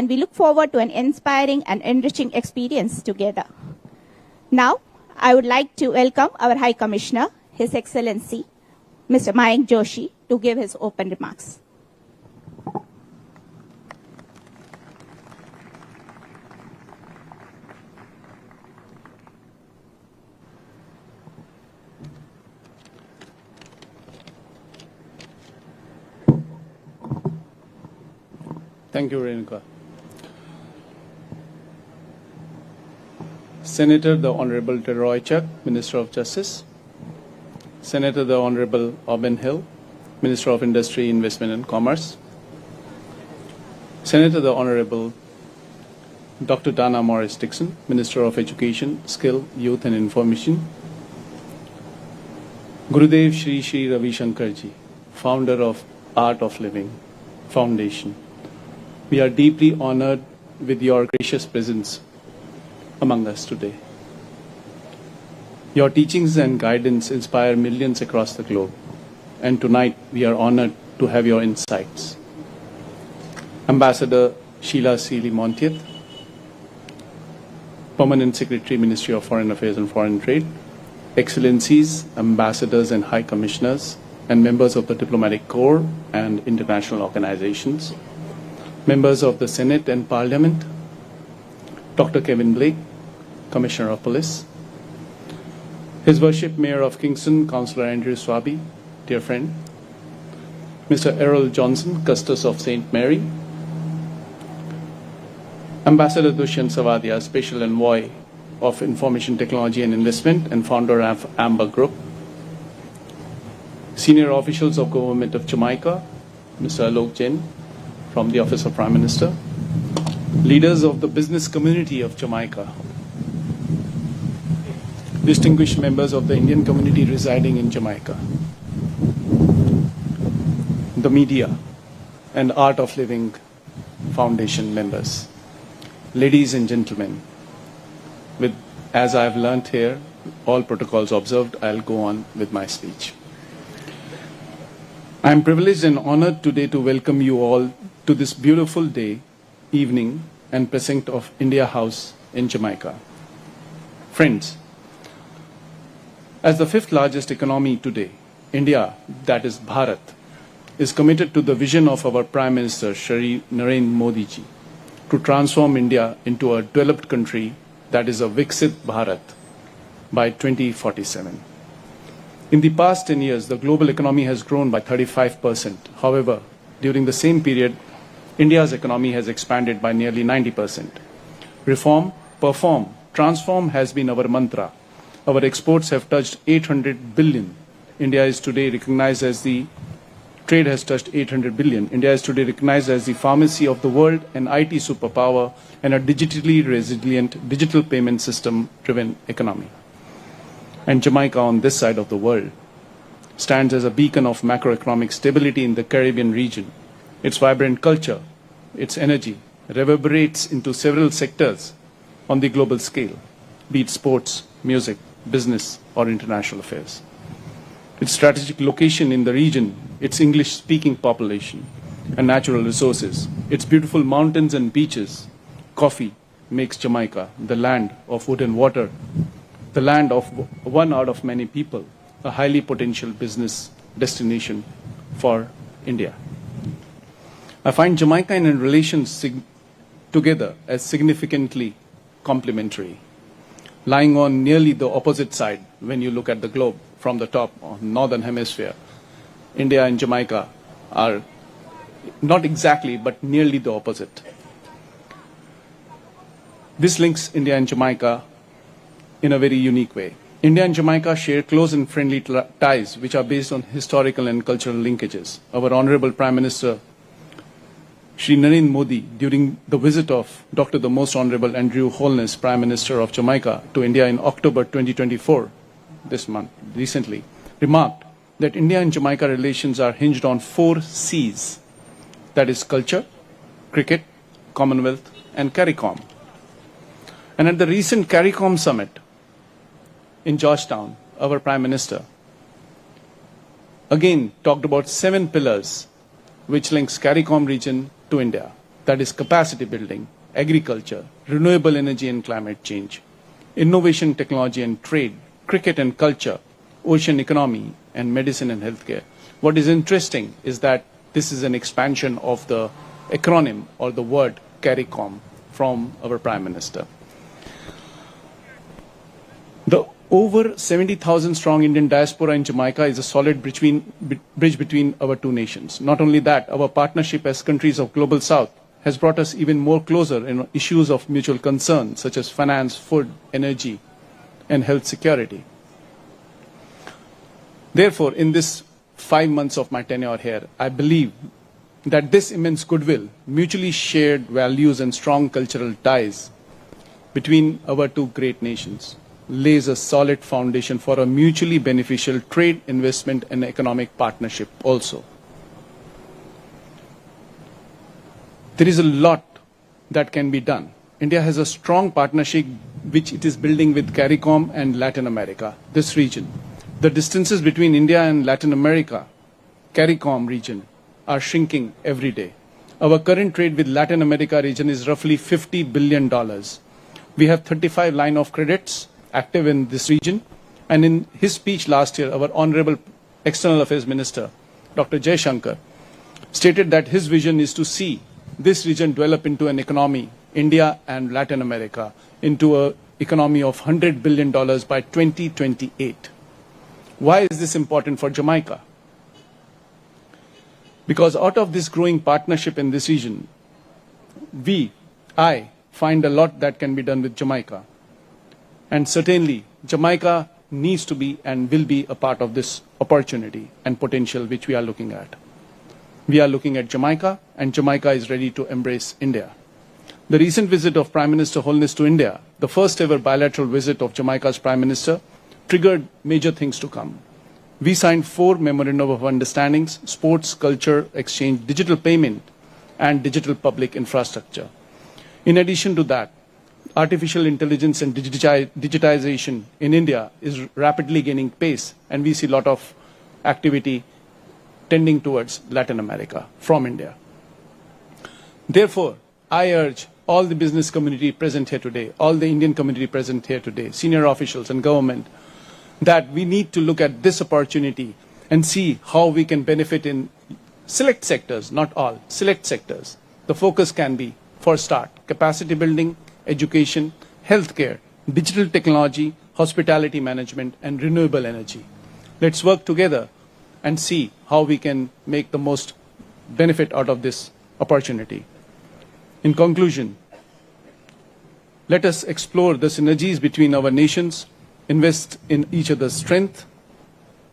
and we look forward to an inspiring and enriching experience together. Now, I would like to welcome our High Commissioner, His Excellency, Mr. Mayank Joshi, to give his open remarks. Thank you, Renuka. Senator the Honorable Roy Chuck, Minister of Justice. Senator the Honorable Auburn Hill, Minister of Industry, Investment and Commerce. Senator the Honorable Dr. Dana Morris Dixon, Minister of Education, Skill, Youth and Information. Gurudev Shri Shri Ravi Shankarji, founder of Art of Living Foundation. We are deeply honored with your gracious presence among us today. Your teachings and guidance inspire millions across the globe, and tonight we are honored to have your insights. Ambassador Sheila Seely Montieth, Permanent Secretary, Ministry of Foreign Affairs and Foreign Trade, Excellencies, Ambassadors and High Commissioners, and members of the Diplomatic Corps and international organizations, members of the Senate and Parliament, Dr. Kevin Blake, Commissioner of Police, His Worship Mayor of Kingston, Councillor Andrew Swaby, dear friend, Mr. Errol Johnson, Custos of St. Mary, Ambassador Dushyant Savadia, Special Envoy of Information Technology and Investment and founder of Amber Group, senior officials of Government of Jamaica, Mr. Alok Jain, from the Office of Prime Minister, leaders of the business community of Jamaica, distinguished members of the Indian community residing in Jamaica, the media, and Art of Living Foundation members. Ladies and gentlemen, as I have learnt here, all protocols observed, I'll go on with my speech. I am privileged and honored today to welcome you all to this beautiful day, evening, and precinct of India House in Jamaica. Friends, as the fifth largest economy today, India, that is Bharat, is committed to the vision of our Prime Minister, Shri Narendra Modi ji, to transform India into a developed country that is a Viksit Bharat by 2047. In the past 10 years, the global economy has grown by 35%. However, during the same period, India's economy has expanded by nearly 90%. Reform, perform, transform has been our mantra. Our exports have touched 800 billion. India is today recognized as the trade has touched 800 billion. India is today recognized as the pharmacy of the world, an IT superpower, and a digitally resilient digital payment system-driven economy. And Jamaica, on this side of the world, stands as a beacon of macroeconomic stability in the Caribbean region. Its vibrant culture, its energy, reverberates into several sectors on the global scale, be it sports, music, business, or international affairs. Its strategic location in the region, its English-speaking population and natural resources, its beautiful mountains and beaches, coffee makes Jamaica the land of wood and water, the land of one out of many people, a highly potential business destination for India. I find Jamaica and relations together as significantly complementary, lying on nearly the opposite side when you look at the globe from the top on northern hemisphere. India and Jamaica are not exactly, but nearly the opposite. This links India and Jamaica in a very unique way. India and Jamaica share close and friendly ties which are based on historical and cultural linkages. Our Honorable Prime Minister Shri Narendra Modi, during the visit of Dr. the Most Honorable Andrew Holness, Prime Minister of Jamaica, to India in October 2024, this month, recently, remarked that India and Jamaica relations are hinged on 4 C's, that is culture, cricket, Commonwealth, and CARICOM. And at the recent CARICOM summit in Georgetown, our Prime Minister again talked about 7 pillars which links CARICOM region to India. that is capacity building, agriculture, renewable energy and climate change, innovation, technology and trade, cricket and culture, ocean economy, and medicine and healthcare. What is interesting is that this is an expansion of the acronym or the word CARICOM from our Prime Minister. The over 70,000 strong Indian diaspora in Jamaica is a solid bridge between our two nations. Not only that, our partnership as countries of Global South has brought us even more closer in issues of mutual concern, such as finance, food, energy, and health security. Therefore, in this 5 months of my tenure here, I believe that this immense goodwill, mutually shared values, and strong cultural ties between our two great nations lays a solid foundation for a mutually beneficial trade, investment, and economic partnership also. There is a lot that can be done. India has a strong partnership which it is building with CARICOM and Latin America, this region. The distances between India and Latin America, CARICOM region, are shrinking every day. Our current trade with Latin America region is roughly $50 billion. We have 35 line of credits active in this region. And in his speech last year, our Honorable External Affairs Minister, Dr. Jaishankar, stated that his vision is to see this region develop into an economy, India and Latin America, into an economy of $100 billion by 2028. Why is this important for Jamaica? Because out of this growing partnership in this region, I find a lot that can be done with Jamaica. And certainly, Jamaica needs to be and will be a part of this opportunity and potential which we are looking at. We are looking at Jamaica, and Jamaica is ready to embrace India. The recent visit of Prime Minister Holness to India, the first ever bilateral visit of Jamaica's Prime Minister, triggered major things to come. We signed 4 memorandum of understandings: sports, culture, exchange, digital payment, and digital public infrastructure. In addition to that, artificial intelligence and digitization in India is rapidly gaining pace, and we see a lot of activity tending towards Latin America from India. Therefore, I urge all the business community present here today, all the Indian community present here today, senior officials and government, that we need to look at this opportunity and see how we can benefit in select sectors, not all, select sectors. The focus can be, for start, capacity building, education, healthcare, digital technology, hospitality management, and renewable energy. Let's work together and see how we can make the most benefit out of this opportunity. In conclusion, let us explore the synergies between our nations, invest in each other's strength,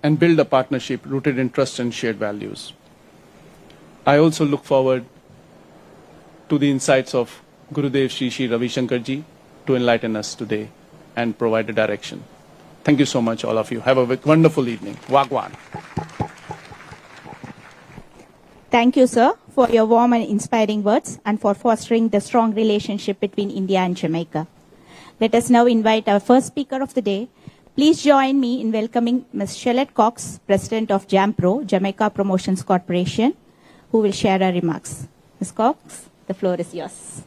and build a partnership rooted in trust and shared values. I also look forward to the insights of Gurudev Shri Ravi Shankar ji to enlighten us today and provide a direction. Thank you so much, all of you. Have a wonderful evening. Wagwan. Thank you, sir, for your warm and inspiring words and for fostering the strong relationship between India and Jamaica. Let us now invite our first speaker of the day. Please join me in welcoming Ms. Shelette Cox, President of JAMPRO, Jamaica Promotions Corporation, who will share her remarks. Ms. Cox, the floor is yours.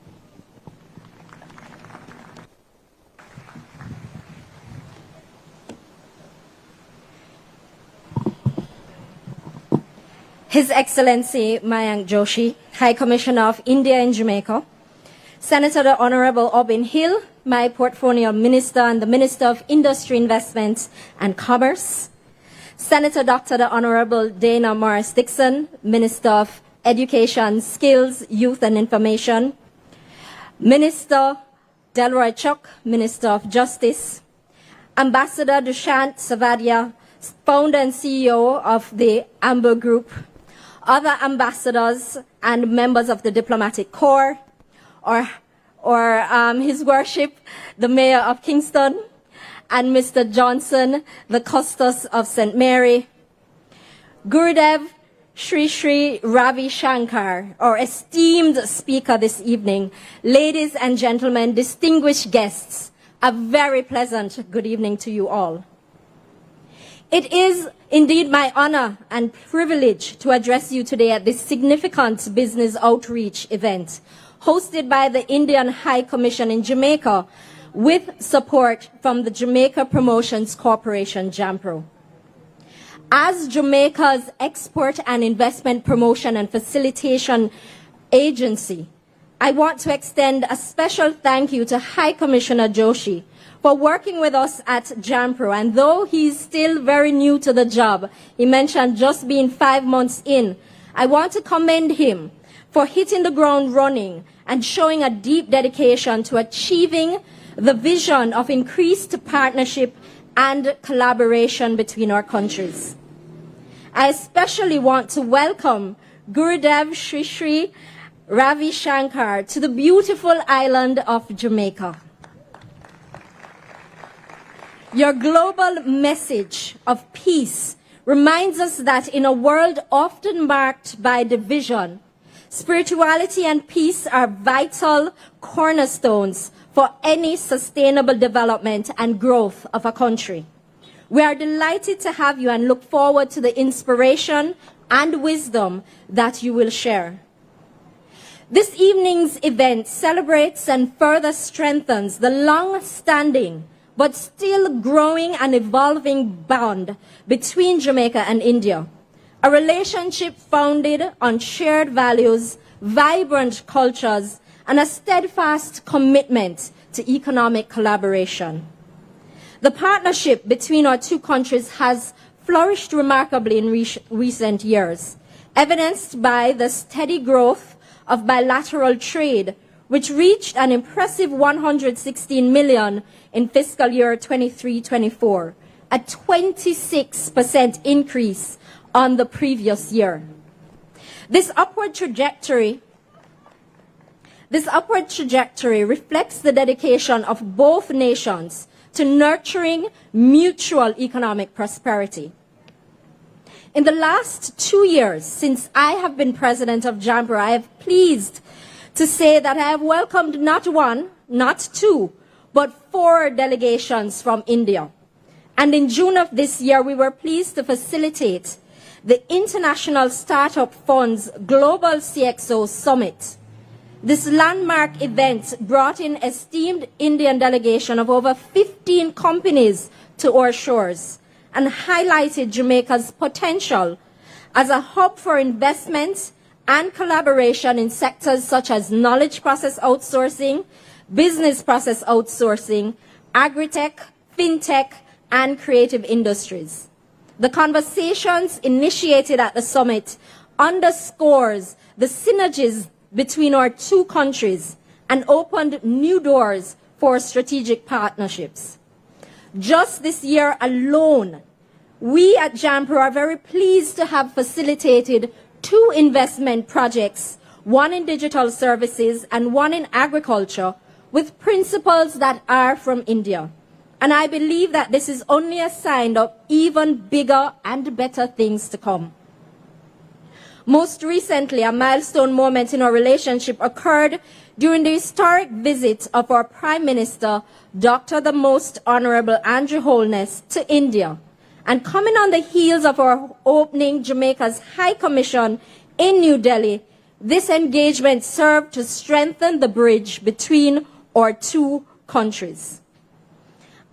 His Excellency Mayank Joshi, High Commissioner of India in Jamaica, Senator the Honorable Obin Hill, my portfolio minister and the Minister of Industry, Investments and Commerce, Senator Dr. the Honorable Dana Morris Dixon, Minister of Education, Skills, Youth and Information, Minister Delroy Chuck, Minister of Justice, Ambassador Dushant Savadia, founder and CEO of the Amber Group, other ambassadors and members of the diplomatic corps, or His Worship, the Mayor of Kingston, and Mr. Johnson, the Custos of St. Mary, Gurudev Shri Shri Ravi Shankar, our esteemed speaker this evening, ladies and gentlemen, distinguished guests, a very pleasant good evening to you all. It is indeed my honor and privilege to address you today at this significant business outreach event hosted by the Indian High Commission in Jamaica with support from the Jamaica Promotions Corporation, JAMPRO. As Jamaica's Export and Investment Promotion and Facilitation Agency, I want to extend a special thank you to High Commissioner Joshi for working with us at JAMPRO. And though he's still very new to the job, he mentioned just being 5 months in, I want to commend him for hitting the ground running and showing a deep dedication to achieving the vision of increased partnership and collaboration between our countries. I especially want to welcome Gurudev Shri Shri Ravi Shankar to the beautiful island of Jamaica. Your global message of peace reminds us that in a world often marked by division, spirituality and peace are vital cornerstones for any sustainable development and growth of a country. We are delighted to have you and look forward to the inspiration and wisdom that you will share. This evening's event celebrates and further strengthens the long-standing but still growing and evolving bond between Jamaica and India, a relationship founded on shared values, vibrant cultures, and a steadfast commitment to economic collaboration. The partnership between our two countries has flourished remarkably in recent years, evidenced by the steady growth of bilateral trade, which reached an impressive 116 million in fiscal year 23-24, a 26% increase on the previous year. This upward trajectory reflects the dedication of both nations to nurturing mutual economic prosperity. In the last 2 years, since I have been president of JAMPRO, I am pleased to say that I have welcomed not one, not two, but 4 delegations from India. And in June of this year, we were pleased to facilitate the International Startup Fund's Global CXO Summit. This landmark event brought in esteemed Indian delegation of over 15 companies to our shores and highlighted Jamaica's potential as a hub for investment and collaboration in sectors such as knowledge process outsourcing, business process outsourcing, agri-tech, fintech, and creative industries. The conversations initiated at the summit underscores the synergies between our two countries and opened new doors for strategic partnerships. Just this year alone, we at JAMPRO are very pleased to have facilitated 2 investment projects, one in digital services and one in agriculture, with principals that are from India. And I believe that this is only a sign of even bigger and better things to come. Most recently, a milestone moment in our relationship occurred during the historic visit of our Prime Minister, Dr. the Most Honorable Andrew Holness, to India. And coming on the heels of our opening Jamaica's High Commission in New Delhi, this engagement served to strengthen the bridge between our two countries.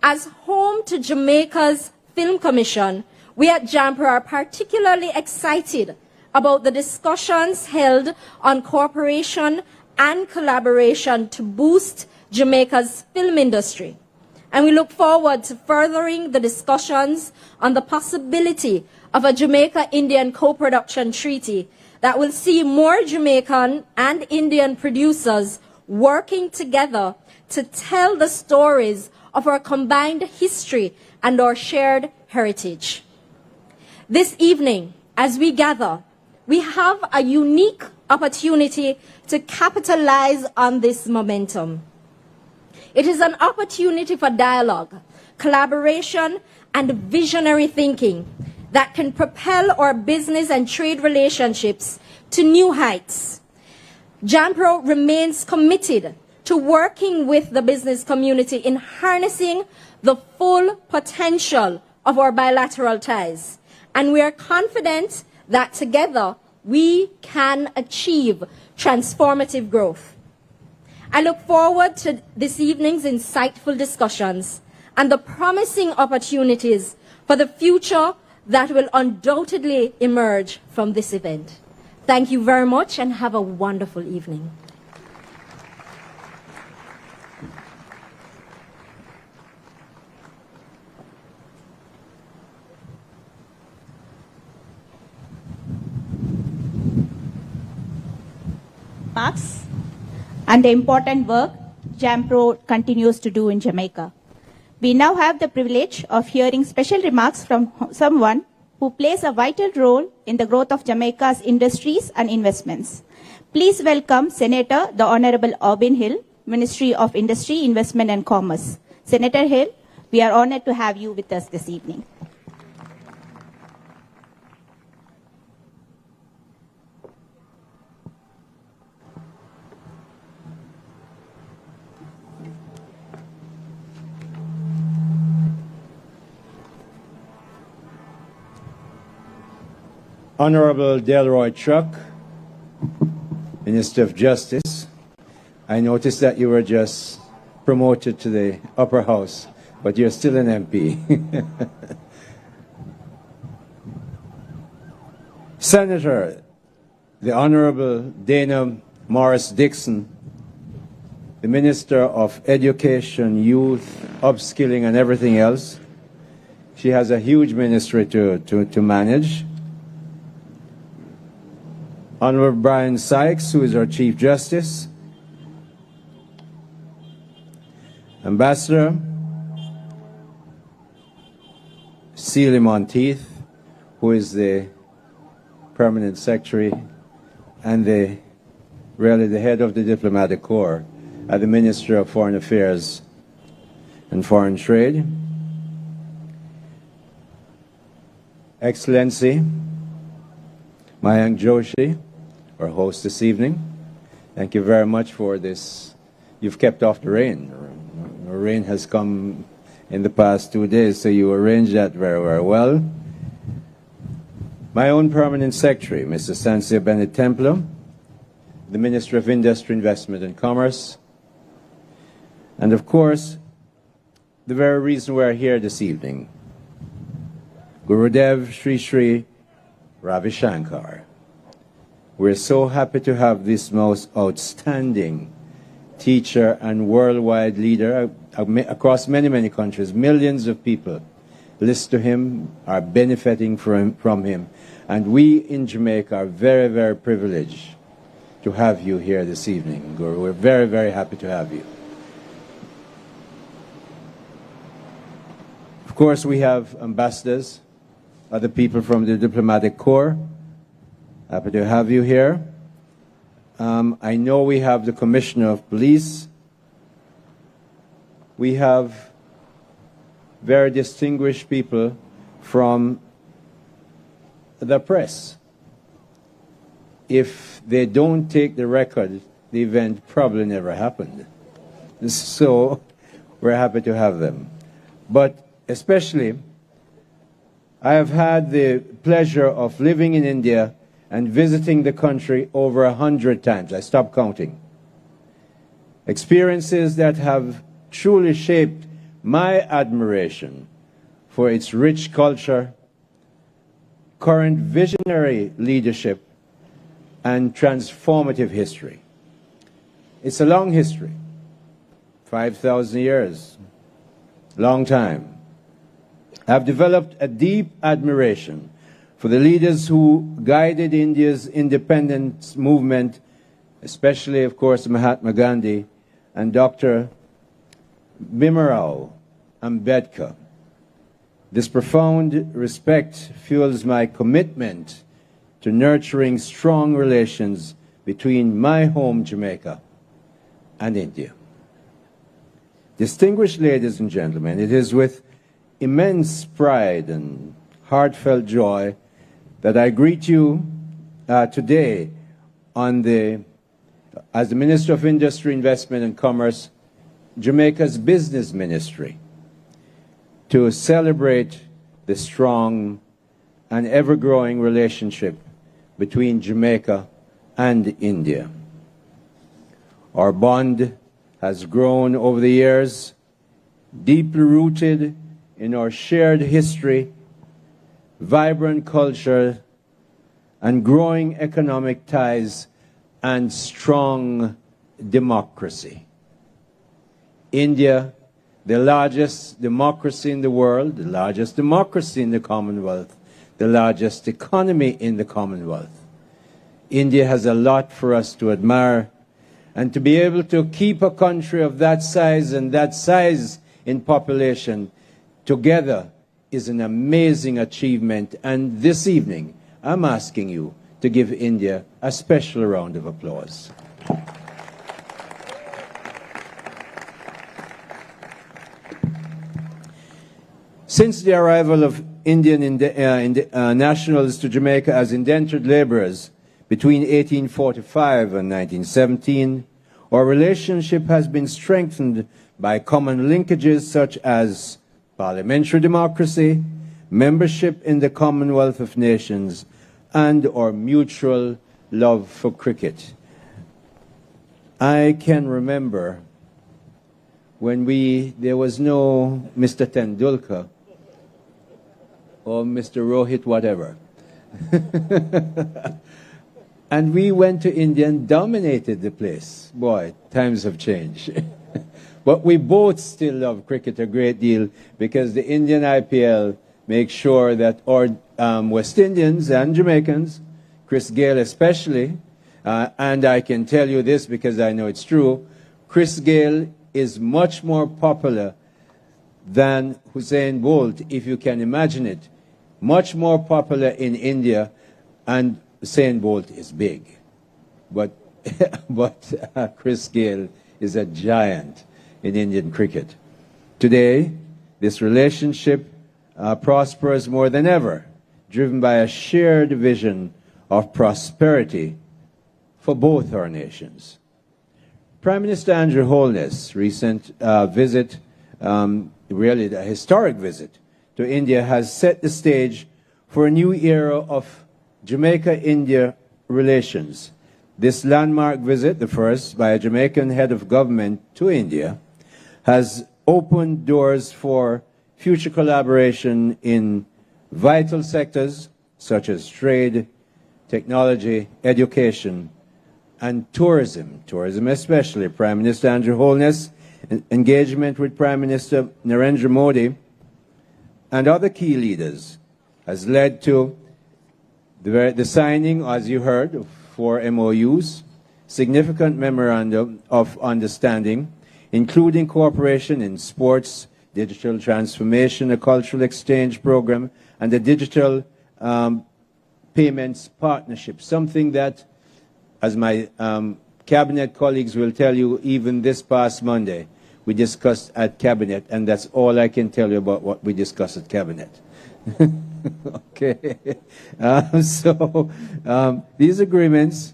As home to Jamaica's Film Commission, we at JAMPRO are particularly excited about the discussions held on cooperation and collaboration to boost Jamaica's film industry. And we look forward to furthering the discussions on the possibility of a Jamaica-Indian co-production treaty that will see more Jamaican and Indian producers working together to tell the stories of our combined history and our shared heritage. This evening, as we gather, we have a unique opportunity to capitalize on this momentum. It is an opportunity for dialogue, collaboration, and visionary thinking that can propel our business and trade relationships to new heights. JAMPRO remains committed to working with the business community in harnessing the full potential of our bilateral ties. And we are confident that together we can achieve transformative growth. I look forward to this evening's insightful discussions and the promising opportunities for the future that will undoubtedly emerge from this event. Thank you very much and have a wonderful evening. Marks and the important work JAMPRO continues to do in Jamaica. We now have the privilege of hearing special remarks from someone who plays a vital role in the growth of Jamaica's industries and investments. Please welcome Senator the Honorable Aubin Hill, Ministry of Industry, Investment and Commerce. Senator Hill, we are honored to have you with us this evening. Honorable Delroy Truck, Minister of Justice, I noticed that you were just promoted to the upper house, but you're still an MP. Senator, the Honorable Dana Morris Dixon, the Minister of Education, Youth, Upskilling and everything else. She has a huge ministry to manage. Honorable Brian Sykes, who is our Chief Justice. Ambassador Sealy Monteith, who is the Permanent Secretary and really the head of the Diplomatic Corps at the Ministry of Foreign Affairs and Foreign Trade. Excellency Mayank Joshi, our host this evening. Thank you very much for this. You've kept off the rain. The rain has come in the past 2 days, so you arranged that very, very well. My own permanent secretary, Mr. Sancia Bennett Templo, the Minister of Industry, Investment and Commerce, and of course, the very reason we're here this evening, Gurudev Sri Sri Ravi Shankar. We're so happy to have this most outstanding teacher and worldwide leader across many, many countries. Millions of people listen to him, are benefiting from him. And we in Jamaica are very, very privileged to have you here this evening, Guru. We're very, very happy to have you. Of course, we have ambassadors, other people from the Diplomatic Corps. Happy to have you here. I know we have the Commissioner of Police. We have very distinguished people from the press. If they don't take the record, the event probably never happened. So we're happy to have them. But especially, I have had the pleasure of living in India and visiting the country over 100 times. I stopped counting. Experiences that have truly shaped my admiration for its rich culture, current visionary leadership, and transformative history. It's a long history, 5,000 years, long time. I've developed a deep admiration for the leaders who guided India's independence movement, especially, of course, Mahatma Gandhi and Dr. Bhimrao Ambedkar. This profound respect fuels my commitment to nurturing strong relations between my home, Jamaica, and India. Distinguished ladies and gentlemen, it is with immense pride and heartfelt joy that I greet you today as the Minister of Industry, Investment and Commerce, Jamaica's Business Ministry, to celebrate the strong and ever-growing relationship between Jamaica and India. Our bond has grown over the years, deeply rooted in our shared history, vibrant culture, and growing economic ties and strong democracy. India, the largest democracy in the world, the largest democracy in the Commonwealth, the largest economy in the Commonwealth. India has a lot for us to admire, and to be able to keep a country of that size and that size in population together is an amazing achievement. And this evening, I'm asking you to give India a special round of applause. Since the arrival of Indian nationals to Jamaica as indentured laborers between 1845 and 1917, our relationship has been strengthened by common linkages such as parliamentary democracy, membership in the Commonwealth of Nations, and our mutual love for cricket. I can remember when there was no Mr. Tendulkar or Mr. Rohit whatever. And we went to India and dominated the place. Boy, times have changed. But we both still love cricket a great deal because the Indian IPL makes sure that our West Indians and Jamaicans, Chris Gayle especially, and I can tell you this because I know it's true, Chris Gayle is much more popular than Usain Bolt, if you can imagine it. Much more popular in India, and Usain Bolt is big. But Chris Gayle is a giant in Indian cricket. Today, this relationship prospers more than ever, driven by a shared vision of prosperity for both our nations. Prime Minister Andrew Holness' recent visit, really a historic visit to India, has set the stage for a new era of Jamaica-India relations. This landmark visit, the first by a Jamaican head of government to India, has opened doors for future collaboration in vital sectors such as trade, technology, education, and tourism. Tourism especially. Prime Minister Andrew Holness' engagement with Prime Minister Narendra Modi and other key leaders has led to the signing, as you heard, of 4 MOUs, significant memorandum of understanding, including cooperation in sports, digital transformation, a cultural exchange program, and a digital payments partnership, something that, as my cabinet colleagues will tell you, even this past Monday, we discussed at cabinet, and that's all I can tell you about what we discussed at cabinet. Okay. These agreements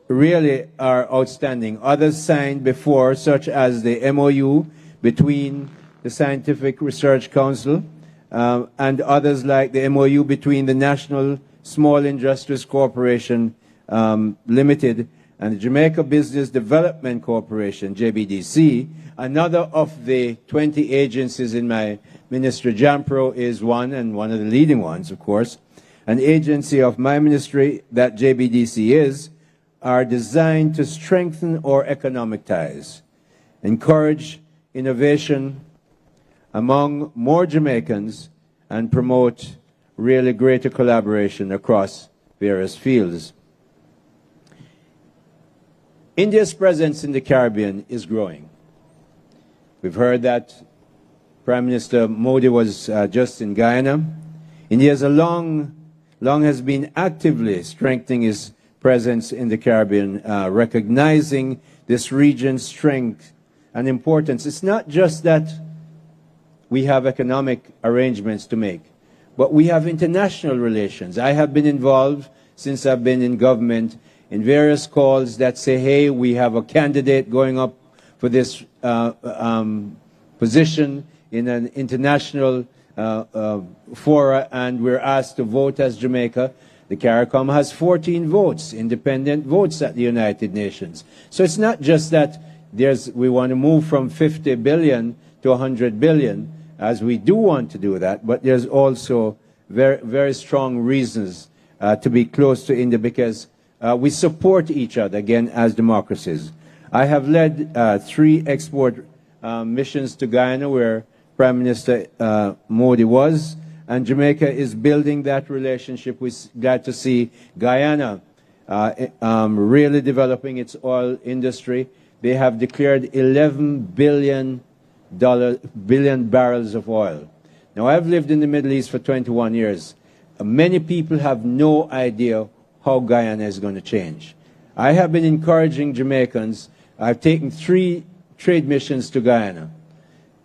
really are outstanding. Others signed before, such as the MOU between the Scientific Research Council and others like the MOU between the National Small Industries Corporation Limited and the Jamaica Business Development Corporation, JBDC. Another of the 20 agencies in my ministry, JAMPRO is one, and one of the leading ones, of course. An agency of my ministry, that JBDC is, are designed to strengthen our economic ties, encourage innovation among more Jamaicans, and promote really greater collaboration across various fields. India's presence in the Caribbean is growing. We've heard that Prime Minister Modi was just in Guyana. India has long has been actively strengthening its presence in the Caribbean, recognizing this region's strength and importance. It's not just that we have economic arrangements to make, but we have international relations. I have been involved since I've been in government in various calls that say, hey, we have a candidate going up for this position in an international fora, and we're asked to vote as Jamaica. The CARICOM has 14 votes, independent votes at the United Nations. So it's not just that we want to move from 50 billion to 100 billion, as we do want to do that, but there's also very, very strong reasons to be close to India, because we support each other, again, as democracies. I have led 3 export missions to Guyana, where Prime Minister Modi was, and Jamaica is building that relationship. We're glad to see Guyana really developing its oil industry. They have declared 11 billion barrels of oil. Now, I've lived in the Middle East for 21 years. Many people have no idea how Guyana is going to change. I have been encouraging Jamaicans. I've taken 3 trade missions to Guyana.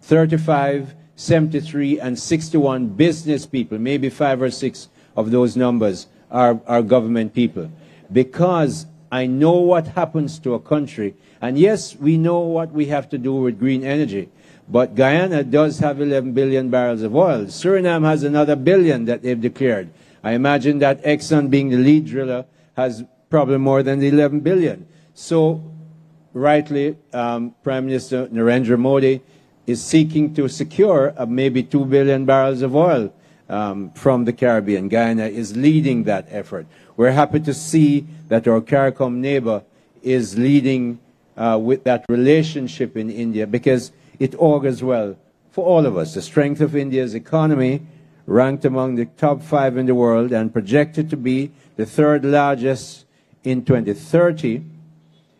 35, 73, and 61 business people, maybe 5 or 6 of those numbers are government people. Because I know what happens to a country, and yes, we know what we have to do with green energy, but Guyana does have 11 billion barrels of oil. Suriname has another billion that they've declared. I imagine that Exxon, being the lead driller, has probably more than the 11 billion. So, rightly, Prime Minister Narendra Modi is seeking to secure maybe 2 billion barrels of oil from the Caribbean. Guyana is leading that effort. We're happy to see that our CARICOM neighbor is leading with that relationship in India, because it augurs well for all of us. The strength of India's economy, ranked among the top 5 in the world and projected to be the 3rd largest in 2030,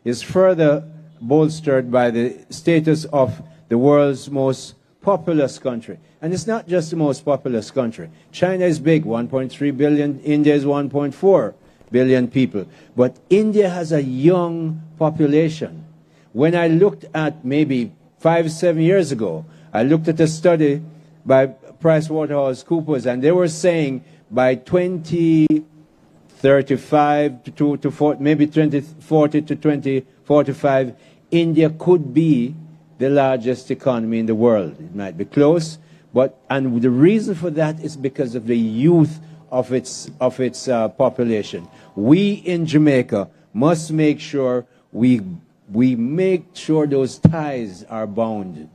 is further bolstered by the status of the world's most populous country. And it's not just the most populous country. China is big, 1.3 billion. India is 1.4 billion people. But India has a young population. When I looked at maybe 5, 7 years ago, I looked at a study by PricewaterhouseCoopers, and they were saying by 2035 to 40, maybe 2040 to 2045, India could be the largest economy in the world. It might be close, and the reason for that is because of the youth of its population. We in Jamaica must make sure we make sure those ties are bound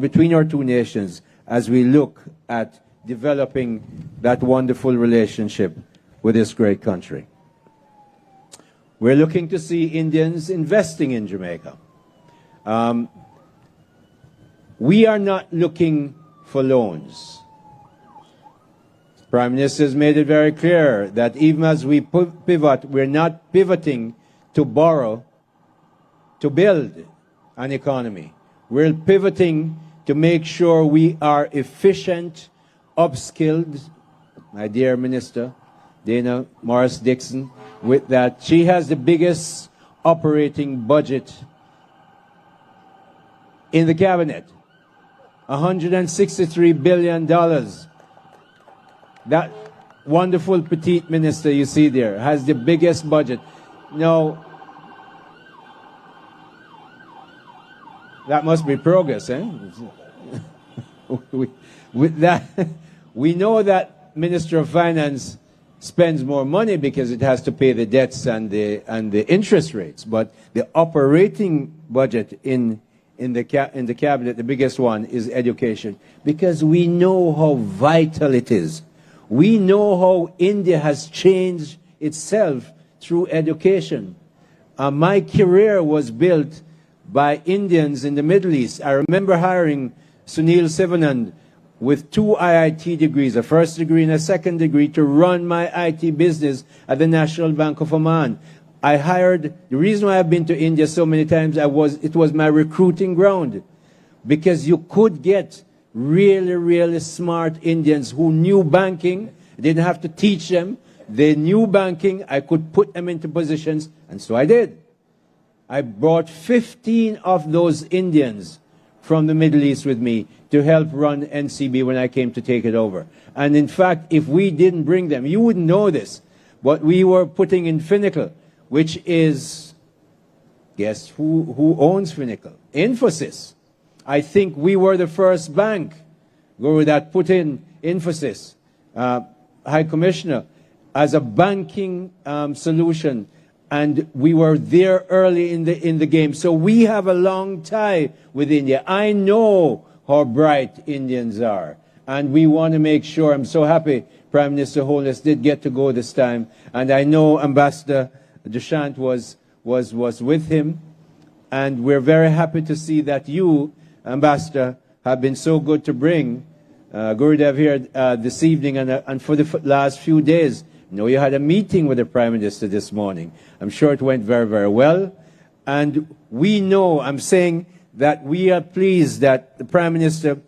between our 2 nations as we look at developing that wonderful relationship with this great country. We're looking to see Indians investing in Jamaica. We are not looking for loans. Prime Minister has made it very clear that even as we pivot, we're not pivoting to borrow to build an economy. We're pivoting to make sure we are efficient, upskilled. My dear Minister, Dana Morris-Dixon, with that, she has the biggest operating budget in the cabinet. $163 billion. That wonderful petite minister you see there has the biggest budget. Now, that must be progress, eh? With that, we know that Minister of Finance spends more money because it has to pay the debts and the interest rates. But the operating budget in the cabinet, the biggest one, is education, because we know how vital it is. We know how India has changed itself through education. My career was built by Indians in the Middle East. I remember hiring Sunil Sivanand with 2 IIT degrees, a first degree and a second degree, to run my IT business at the National Bank of Oman. The reason why I've been to India so many times, it was my recruiting ground, because you could get really, really smart Indians who knew banking. I didn't have to teach them. They knew banking. I could put them into positions, and so I did. I brought 15 of those Indians from the Middle East with me to help run NCB when I came to take it over. And in fact, if we didn't bring them, you wouldn't know this, but we were putting in Finacle, which is, guess who owns Finacle? Infosys. I think we were the first bank, Guru, that put in emphasis, High Commissioner, as a banking solution. And we were there early in the game. So we have a long tie with India. I know how bright Indians are. And we want to make sure, I'm so happy Prime Minister Holness did get to go this time. And I know Ambassador Dushyant was with him. And we're very happy to see that you, Ambassador, have been so good to bring Gurudev here this evening and for the last few days. I know you had a meeting with the Prime Minister this morning. I'm sure it went very, very well. And we know, I'm saying that we are pleased that the Prime Minister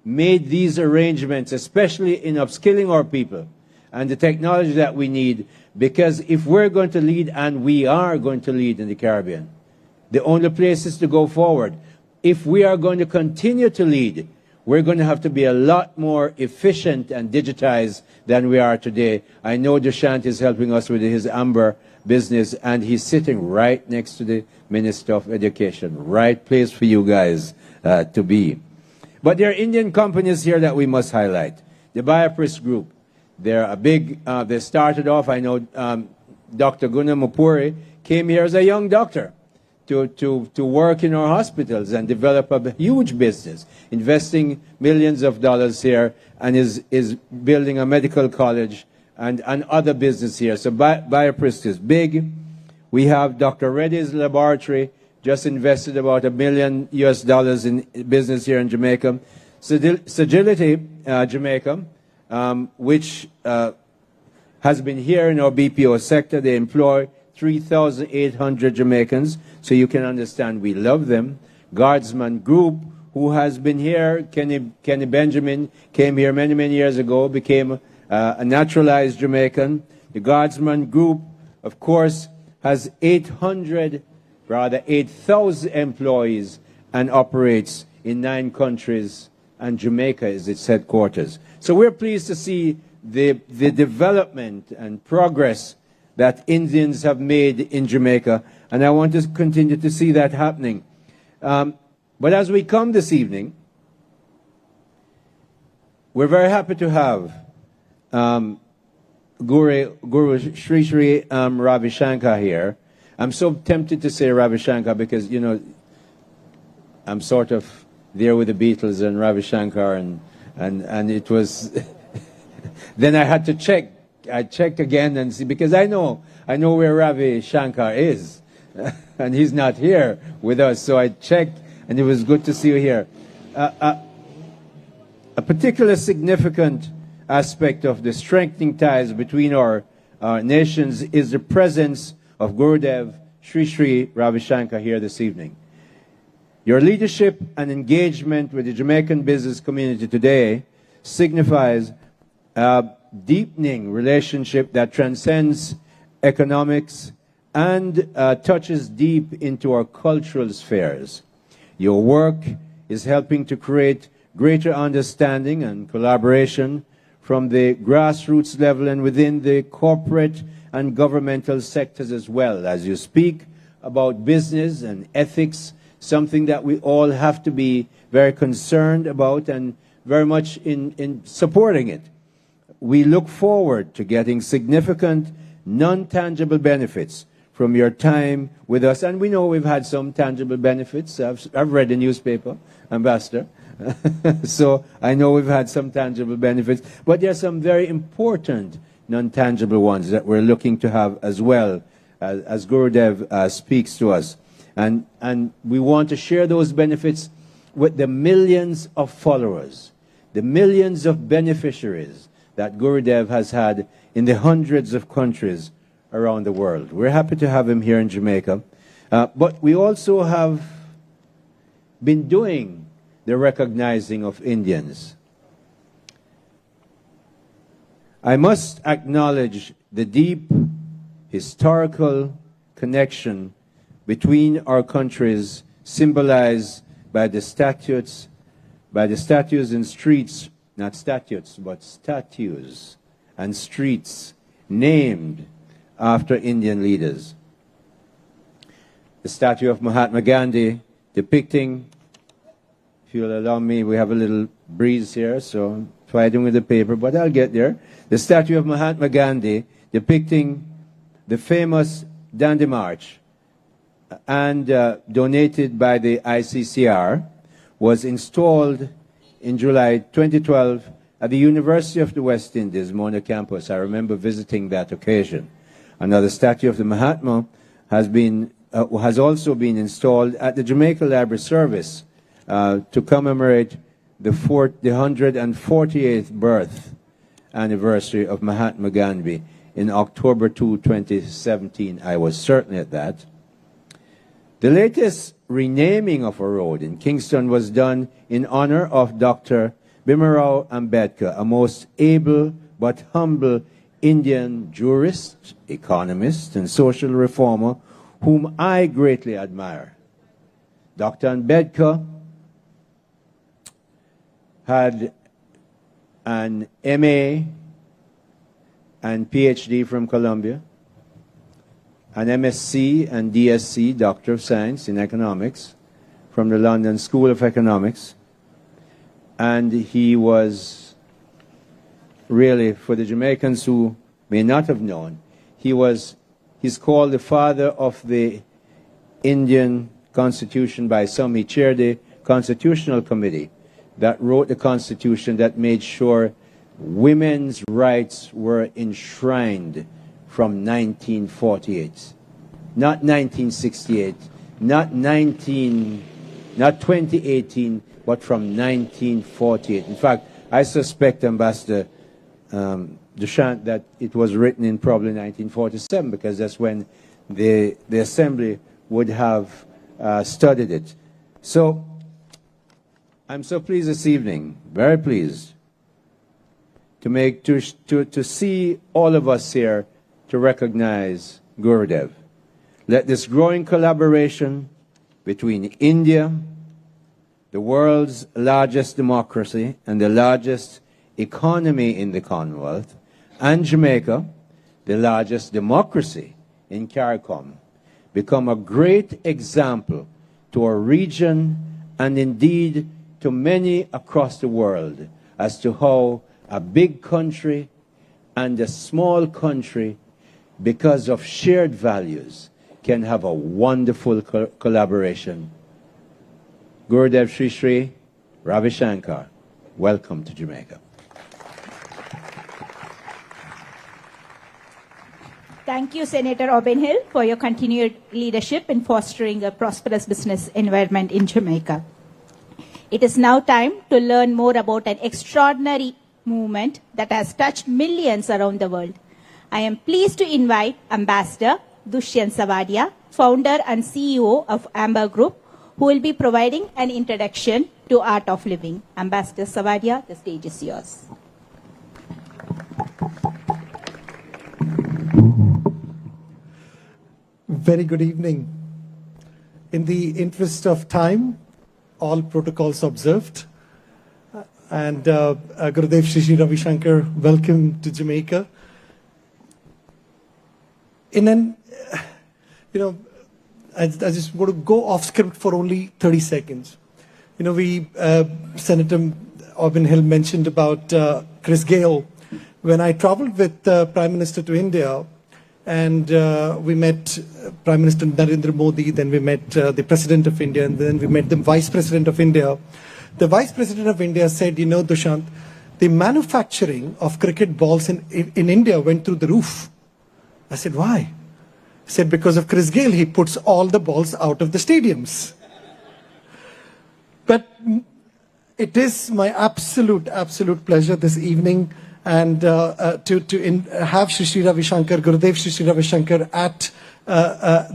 made these arrangements, especially in upskilling our people and the technology that we need, because if we're going to lead, and we are going to lead in the Caribbean, the only place is to go forward. If we are going to continue to lead, we're going to have to be a lot more efficient and digitized than we are today. I know Dushyant is helping us with his Amber business, and he's sitting right next to the Minister of Education. Right place for you guys to be. But there are Indian companies here that we must highlight. The Biopris Group, they're a big, they started off, I know Dr. Guna Mupuri came here as a young doctor to work in our hospitals and develop a huge business, investing millions of dollars here, and is building a medical college and other business here. So Biopris is big. We have Dr. Reddy's laboratory, just invested about $1 million US in business here in Jamaica. Sagility Jamaica, which has been here in our BPO sector. They employ 3,800 Jamaicans, so you can understand we love them. Guardsman Group, who has been here, Kenny Benjamin came here many, many years ago, became a naturalized Jamaican. The Guardsman Group, of course, has 8,000 employees and operates in 9 countries, and Jamaica is its headquarters. So we're pleased to see the development and progress that Indians have made in Jamaica, and I want to continue to see that happening. But as we come this evening, we're very happy to have Guru Sri Sri Ravi Shankar here. I'm so tempted to say Ravi Shankar because, you know, I'm sort of there with the Beatles and Ravi Shankar, and it was... Then I had to check. I checked again and see, because I know where Ravi Shankar is, and he's not here with us. So I checked, and it was good to see you here. A particular significant aspect of the strengthening ties between our nations is the presence of Gurudev Sri Sri Ravi Shankar here this evening. Your leadership and engagement with the Jamaican business community today signifies a deepening relationship that transcends economics and touches deep into our cultural spheres. Your work is helping to create greater understanding and collaboration from the grassroots level and within the corporate and governmental sectors as well, as you speak about business and ethics, something that we all have to be very concerned about and very much in supporting it. We look forward to getting significant non-tangible benefits from your time with us. And we know we've had some tangible benefits. I've read the newspaper, Ambassador. So I know we've had some tangible benefits. But there are some very important non-tangible ones that we're looking to have as well, as Gurudev speaks to us. And we want to share those benefits with the millions of followers, the millions of beneficiaries that Gurudev has had in the hundreds of countries around the world. We're happy to have him here in Jamaica. But we also have been doing the recognizing of Indians. I must acknowledge the deep historical connection between our countries symbolized by the statues and streets, not statutes, but statues and streets named after Indian leaders. The statue of Mahatma Gandhi depicting If you'll allow me, we have a little breeze here, so I'm fighting with the paper, but I'll get there. The statue of Mahatma Gandhi depicting the famous Dandi March and donated by the ICCR was installed in July 2012 at the University of the West Indies, Mona campus. I remember visiting that occasion. Another statue of the Mahatma has also been installed at the Jamaica Library Service to commemorate the 148th birth anniversary of Mahatma Gandhi in October 2, 2017. I was certainly at that. The latest renaming of a road in Kingston was done in honor of Dr. Bhimarao Ambedkar, a most able but humble Indian jurist, economist, and social reformer whom I greatly admire. Dr. Ambedkar had an MA and PhD from Columbia, an MSc and DSc, Doctor of Science in Economics, from the London School of Economics. And he was really, for the Jamaicans who may not have known, he's called the father of the Indian Constitution by some. He chaired the Constitutional Committee that wrote the Constitution that made sure women's rights were enshrined from 1948. Not 1968, not 2018, but from 1948. In fact, I suspect, Ambassador Duchamp, that it was written in probably 1947, because that's when the Assembly would have studied it. So I'm so pleased this evening, very pleased, to see all of us here to recognize Gurudev. Let this growing collaboration between India, the world's largest democracy and the largest economy in the Commonwealth, and Jamaica, the largest democracy in CARICOM, become a great example to our region and indeed to many across the world as to how a big country and a small country, because of shared values, can have a wonderful collaboration. Gurudev Sri Sri Ravi Shankar, welcome to Jamaica. Thank you, Senator Robin Hill, for your continued leadership in fostering a prosperous business environment in Jamaica. It is now time to learn more about an extraordinary movement that has touched millions around the world. I am pleased to invite Ambassador Dushyant Savadia, founder and CEO of Amber Group, who will be providing an introduction to Art of Living. Ambassador Savadia, the stage is yours. Very good evening. In the interest of time, all protocols observed. And Gurudev Sri Sri Ravi Shankar, welcome to Jamaica. I just want to go off script for only 30 seconds. Senator Robin Hill mentioned about Chris Gayle. When I traveled with Prime Minister to India, and we met Prime Minister Narendra Modi, then we met the President of India, and then we met the Vice President of India. The Vice President of India said, Dushant, the manufacturing of cricket balls in India went through the roof. I said, why? He said, because of Chris Gayle, he puts all the balls out of the stadiums. But it is my absolute pleasure this evening and to have Sri Sri Ravi Shankar, Gurudev Sri Sri Ravi Shankar at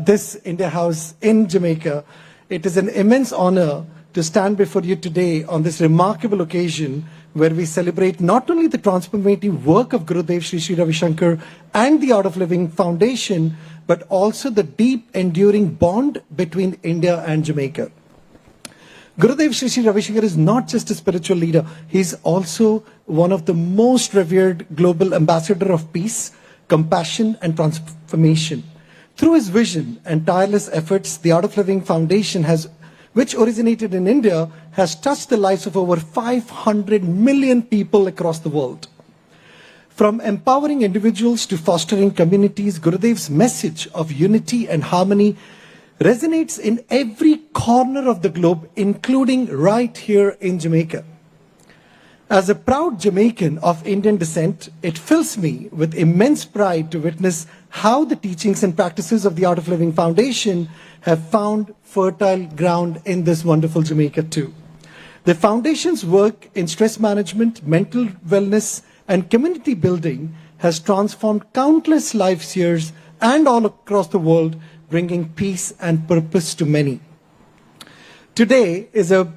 this India House in Jamaica. It is an immense honor to stand before you today on this remarkable occasion where we celebrate not only the transformative work of Gurudev Sri Sri Ravi Shankar and the Art of Living Foundation, but also the deep enduring bond between India and Jamaica. Gurudev Sri Sri Ravi Shankar is not just a spiritual leader, he is also one of the most revered global ambassador of peace, compassion and transformation. Through his vision and tireless efforts, the Art of Living Foundation has which originated in India, has touched the lives of over 500 million people across the world. From empowering individuals to fostering communities, Gurudev's message of unity and harmony resonates in every corner of the globe, including right here in Jamaica. As a proud Jamaican of Indian descent, it fills me with immense pride to witness how the teachings and practices of the Art of Living Foundation have found fertile ground in this wonderful Jamaica too. The Foundation's work in stress management, mental wellness, and community building has transformed countless lives here and all across the world, bringing peace and purpose to many. Today is a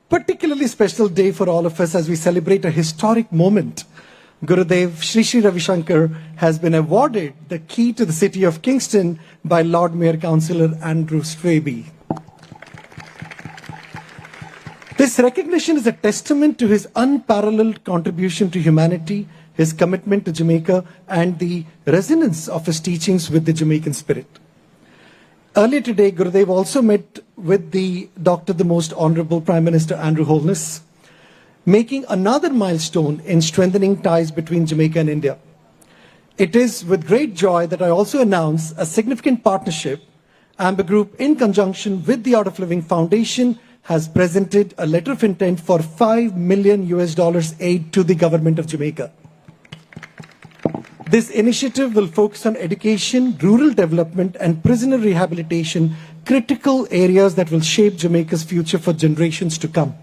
particularly special day for all of us as we celebrate a historic moment. Gurudev Sri Sri Ravi Shankar has been awarded the key to the city of Kingston by Lord Mayor Councillor Andrew Straby. This recognition is a testament to his unparalleled contribution to humanity, his commitment to Jamaica, and the resonance of his teachings with the Jamaican spirit. Earlier today, Gurudev also met with the Most Honorable Prime Minister Andrew Holness, making another milestone in strengthening ties between Jamaica and India. It is with great joy that I also announce a significant partnership. Amber Group, in conjunction with the Art of Living Foundation, has presented a letter of intent for $5 million aid to the government of Jamaica. This initiative will focus on education, rural development, and prisoner rehabilitation, critical areas that will shape Jamaica's future for generations to come.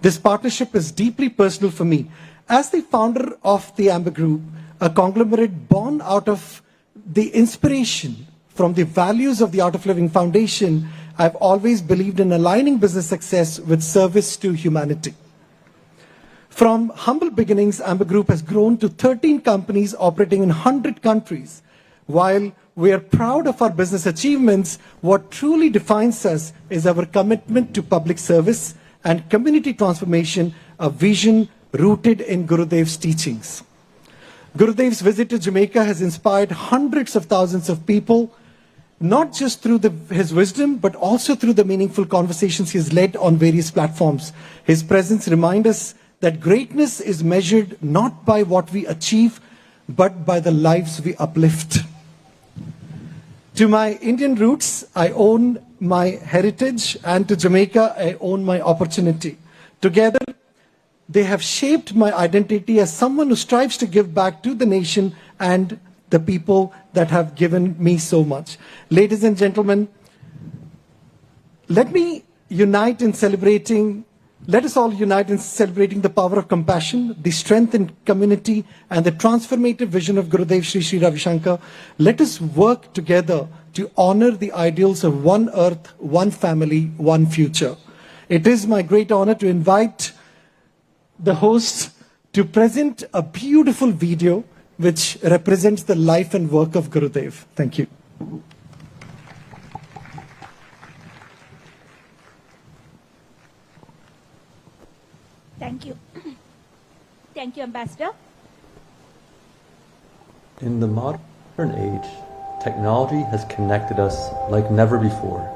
This partnership is deeply personal for me. As the founder of the Amber Group, a conglomerate born out of the inspiration from the values of the Art of Living Foundation, I've always believed in aligning business success with service to humanity. From humble beginnings, Amber Group has grown to 13 companies operating in 100 countries. While we are proud of our business achievements, what truly defines us is our commitment to public service and community transformation, a vision rooted in Gurudev's teachings. Gurudev's visit to Jamaica has inspired hundreds of thousands of people, not just through his wisdom, but also through the meaningful conversations he has led on various platforms. His presence reminds us that greatness is measured not by what we achieve, but by the lives we uplift. To my Indian roots, I own my heritage, and to Jamaica, I own my opportunity. Together, they have shaped my identity as someone who strives to give back to the nation and the people that have given me so much. Ladies and gentlemen, let us all unite in celebrating the power of compassion, the strength in community, and the transformative vision of Gurudev Sri Sri Ravi Shankar. Let us work together to honor the ideals of one earth, one family, one future. It is my great honor to invite the host to present a beautiful video which represents the life and work of Gurudev. Thank you. Thank you. Thank you, Ambassador. In the modern age, technology has connected us like never before,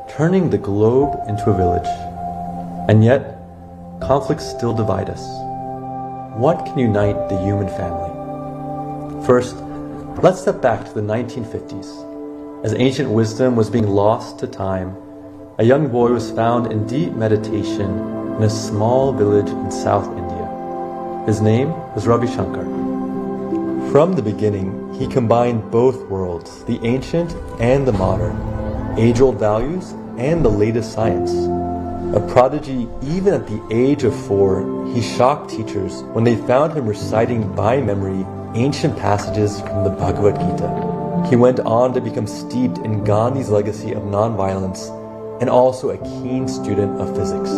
turning the globe into a village. And yet, conflicts still divide us. What can unite the human family? First, let's step back to the 1950s. As ancient wisdom was being lost to time, a young boy was found in deep meditation in a small village in South India. His name was Ravi Shankar. From the beginning, he combined both worlds, the ancient and the modern, age-old values and the latest science. A prodigy even at the age of 4, he shocked teachers when they found him reciting by memory ancient passages from the Bhagavad Gita. He went on to become steeped in Gandhi's legacy of nonviolence and also a keen student of physics.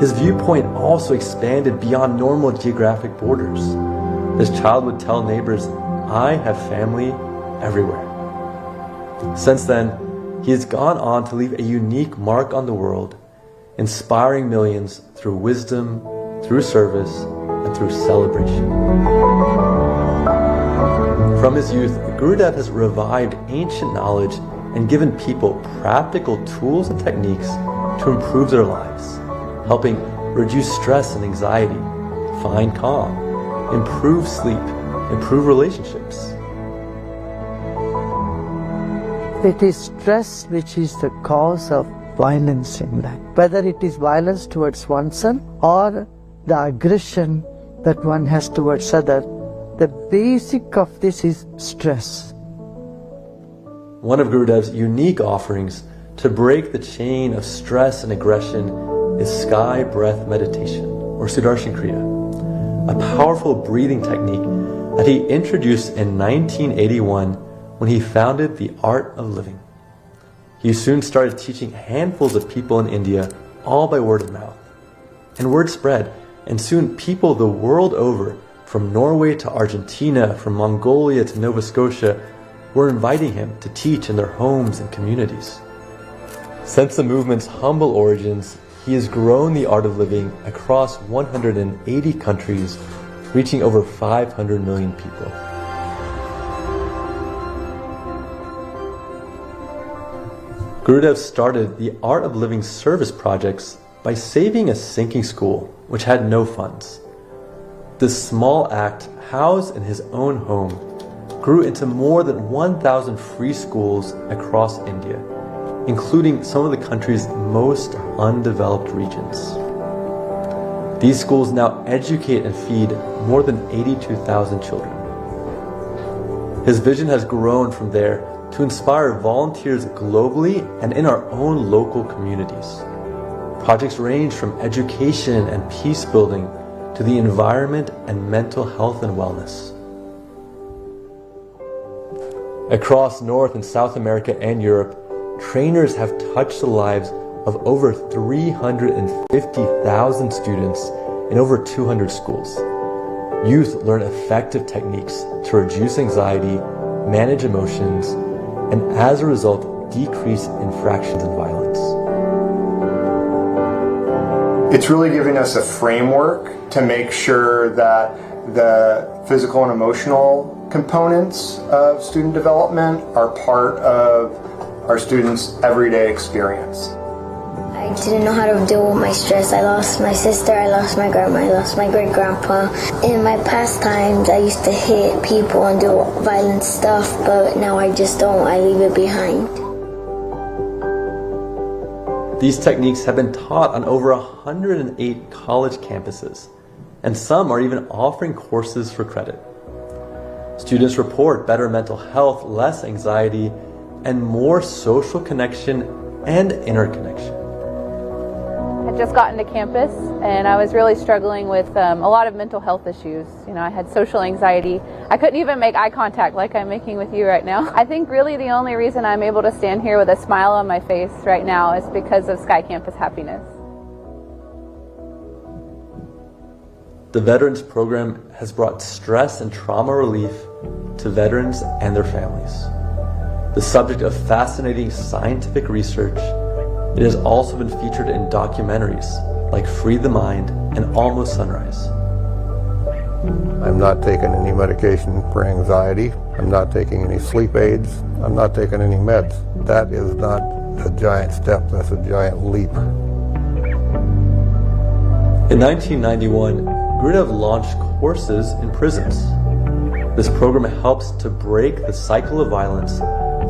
His viewpoint also expanded beyond normal geographic borders. This child would tell neighbors, "I have family everywhere." Since then, he has gone on to leave a unique mark on the world, inspiring millions through wisdom, through service, and through celebration. From his youth, Gurudev has revived ancient knowledge and given people practical tools and techniques to improve their lives, helping reduce stress and anxiety, find calm, improve sleep, improve relationships. It is stress which is the cause of violence in life. Whether it is violence towards oneself or the aggression that one has towards other, the basic of this is stress. One of Gurudev's unique offerings to break the chain of stress and aggression is sky breath meditation, or Sudarshan Kriya, a powerful breathing technique that he introduced in 1981 when he founded the Art of Living. He soon started teaching handfuls of people in India, all by word of mouth. And word spread, and soon people the world over, from Norway to Argentina, from Mongolia to Nova Scotia, were inviting him to teach in their homes and communities. Since the movement's humble origins, he has grown the Art of Living across 180 countries, reaching over 500 million people. Gurudev started the Art of Living service projects by saving a sinking school which had no funds. This small act, housed in his own home, grew into more than 1,000 free schools across India, including some of the country's most undeveloped regions. These schools now educate and feed more than 82,000 children. His vision has grown from there to inspire volunteers globally and in our own local communities. Projects range from education and peace building to the environment and mental health and wellness. Across North and South America and Europe, trainers have touched the lives of over 350,000 students in over 200 schools. Youth learn effective techniques to reduce anxiety, manage emotions, and as a result, decrease infractions and violence. It's really giving us a framework to make sure that the physical and emotional components of student development are part of our students' everyday experience. I didn't know how to deal with my stress. I lost my sister, I lost my grandma, I lost my great-grandpa. In my past times, I used to hit people and do violent stuff, but now I just don't. I leave it behind. These techniques have been taught on over 108 college campuses, and some are even offering courses for credit. Students report better mental health, less anxiety, and more social connection and interconnection. I had just gotten to campus and I was really struggling with a lot of mental health issues. You know, I had social anxiety. I couldn't even make eye contact like I'm making with you right now. I think really the only reason I'm able to stand here with a smile on my face right now is because of Sky Campus Happiness. The Veterans Program has brought stress and trauma relief to veterans and their families. The subject of fascinating scientific research, it has also been featured in documentaries like Free the Mind and Almost Sunrise. I'm not taking any medication for anxiety. I'm not taking any sleep aids. I'm not taking any meds. That is not a giant step, that's a giant leap. In 1991, Gurudev launched courses in prisons. This program helps to break the cycle of violence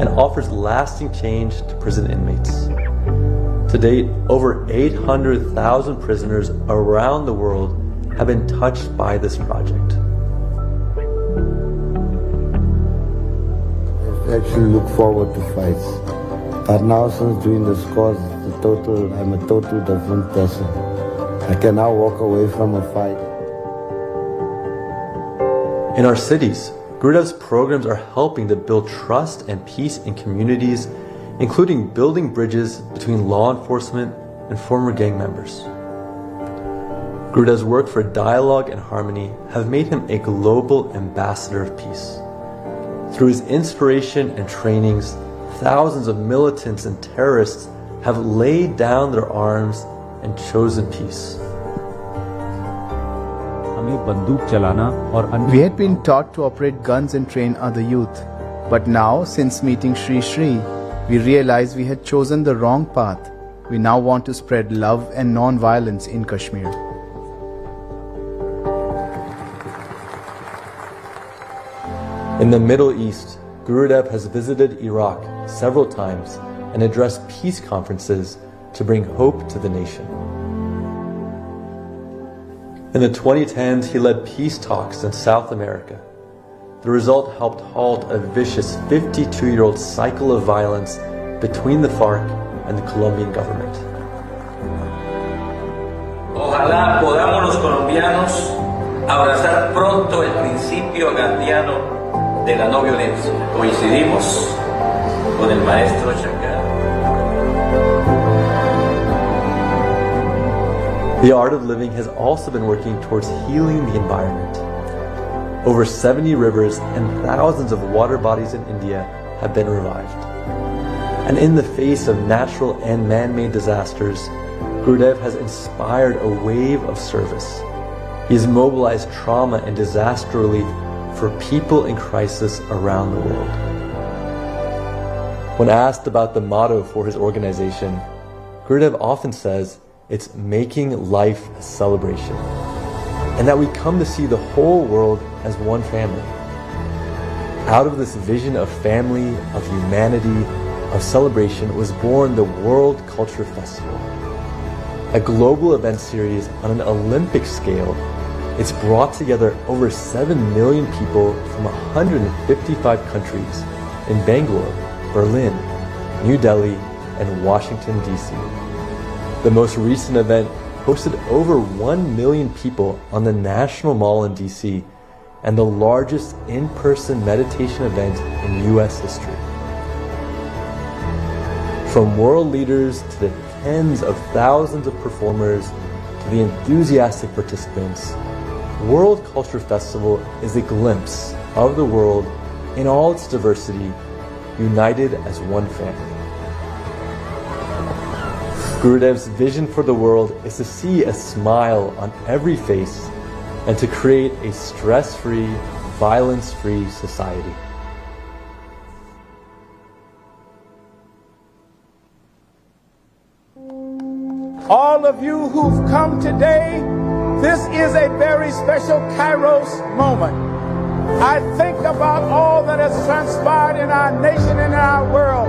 and offers lasting change to prison inmates. To date, over 800,000 prisoners around the world have been touched by this project. I actually look forward to fights. But now since doing this course, I'm a total different person. I can now walk away from a fight. In our cities, Gurudev's programs are helping to build trust and peace in communities, including building bridges between law enforcement and former gang members. Gurudev's work for dialogue and harmony have made him a global ambassador of peace. Through his inspiration and trainings, thousands of militants and terrorists have laid down their arms and chosen peace. We had been taught to operate guns and train other youth. But now, since meeting Shri Shri, We realized we had chosen the wrong path. We now want to spread love and non-violence in Kashmir. In the Middle East, Gurudev has visited Iraq several times and addressed peace conferences to bring hope to the nation. In the 2010s, he led peace talks in South America. The result helped halt a vicious 52-year-old cycle of violence between the FARC and the Colombian government. Ojalá podamos los colombianos abrazar pronto el principio gandiano de la no violencia. Coincidimos con el maestro Shankar. The Art of Living has also been working towards healing the environment. Over 70 rivers and thousands of water bodies in India have been revived. And in the face of natural and man-made disasters, Gurudev has inspired a wave of service. He has mobilized trauma and disaster relief for people in crisis around the world. When asked about the motto for his organization, Gurudev often says it's making life a celebration, and that we come to see the whole world as one family. Out of this vision of family, of humanity, of celebration was born the World Culture Festival, a global event series on an Olympic scale. It's brought together over 7 million people from 155 countries in Bangalore, Berlin, New Delhi, and Washington, D.C. The most recent event hosted over 1 million people on the National Mall in D.C. and the largest in-person meditation event in U.S. history. From world leaders to the tens of thousands of performers to the enthusiastic participants, World Culture Festival is a glimpse of the world in all its diversity, united as one family. Gurudev's vision for the world is to see a smile on every face and to create a stress-free, violence-free society. All of you who've come today, this is a very special Kairos moment. I think about all that has transpired in our nation and in our world,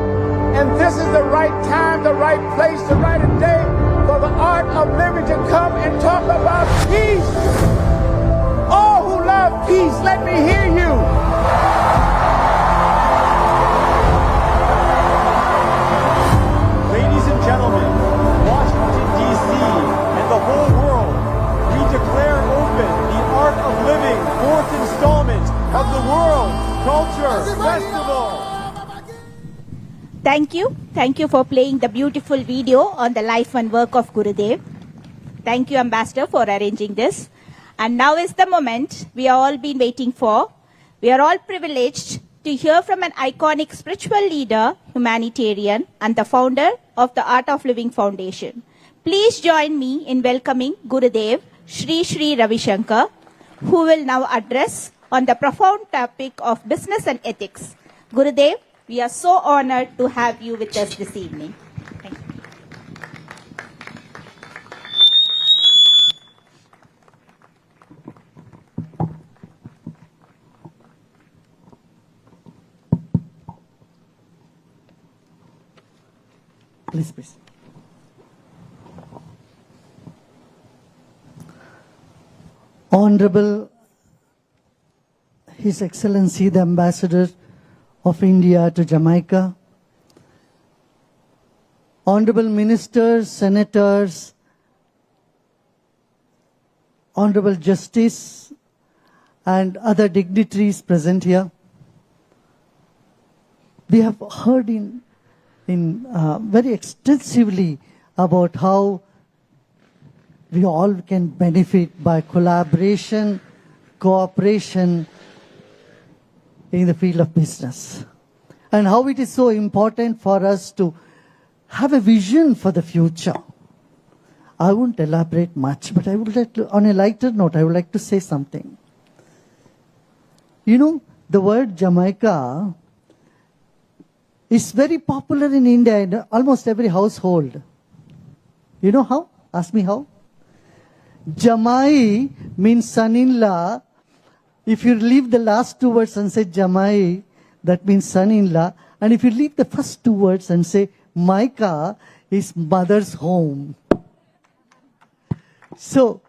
and this is the right time, the right place, the right day for the Art of Living to come and talk about peace. All who love peace, let me hear you. Ladies and gentlemen, Washington, D.C. and the whole world, we declare open the Art of Living 4th installment of the World Culture Festival. Thank you. Thank you for playing the beautiful video on the life and work of Gurudev. Thank you, Ambassador, for arranging this. And now is the moment we have all been waiting for. We are all privileged to hear from an iconic spiritual leader, humanitarian, and the founder of the Art of Living Foundation. Please join me in welcoming Gurudev, Sri Sri Ravi Shankar, who will now address on the profound topic of business and ethics. Gurudev, we are so honored to have you with us this evening. Thank you. Please, please. Honorable His Excellency the Ambassador of India to Jamaica, Honorable Ministers, Senators, Honorable Justice, and other dignitaries present here. We have heard very extensively about how we all can benefit by collaboration, cooperation in the field of business, and how it is so important for us to have a vision for the future. I won't elaborate much, but I would like to, on a lighter note, I would like to say something. You know, the word Jamaica is very popular in India in almost every household. You know how? Ask me how. Jamai means son-in-law. If you leave the last two words and say Jamai, that means son-in-law. And if you leave the first two words and say Maika, is mother's home. So,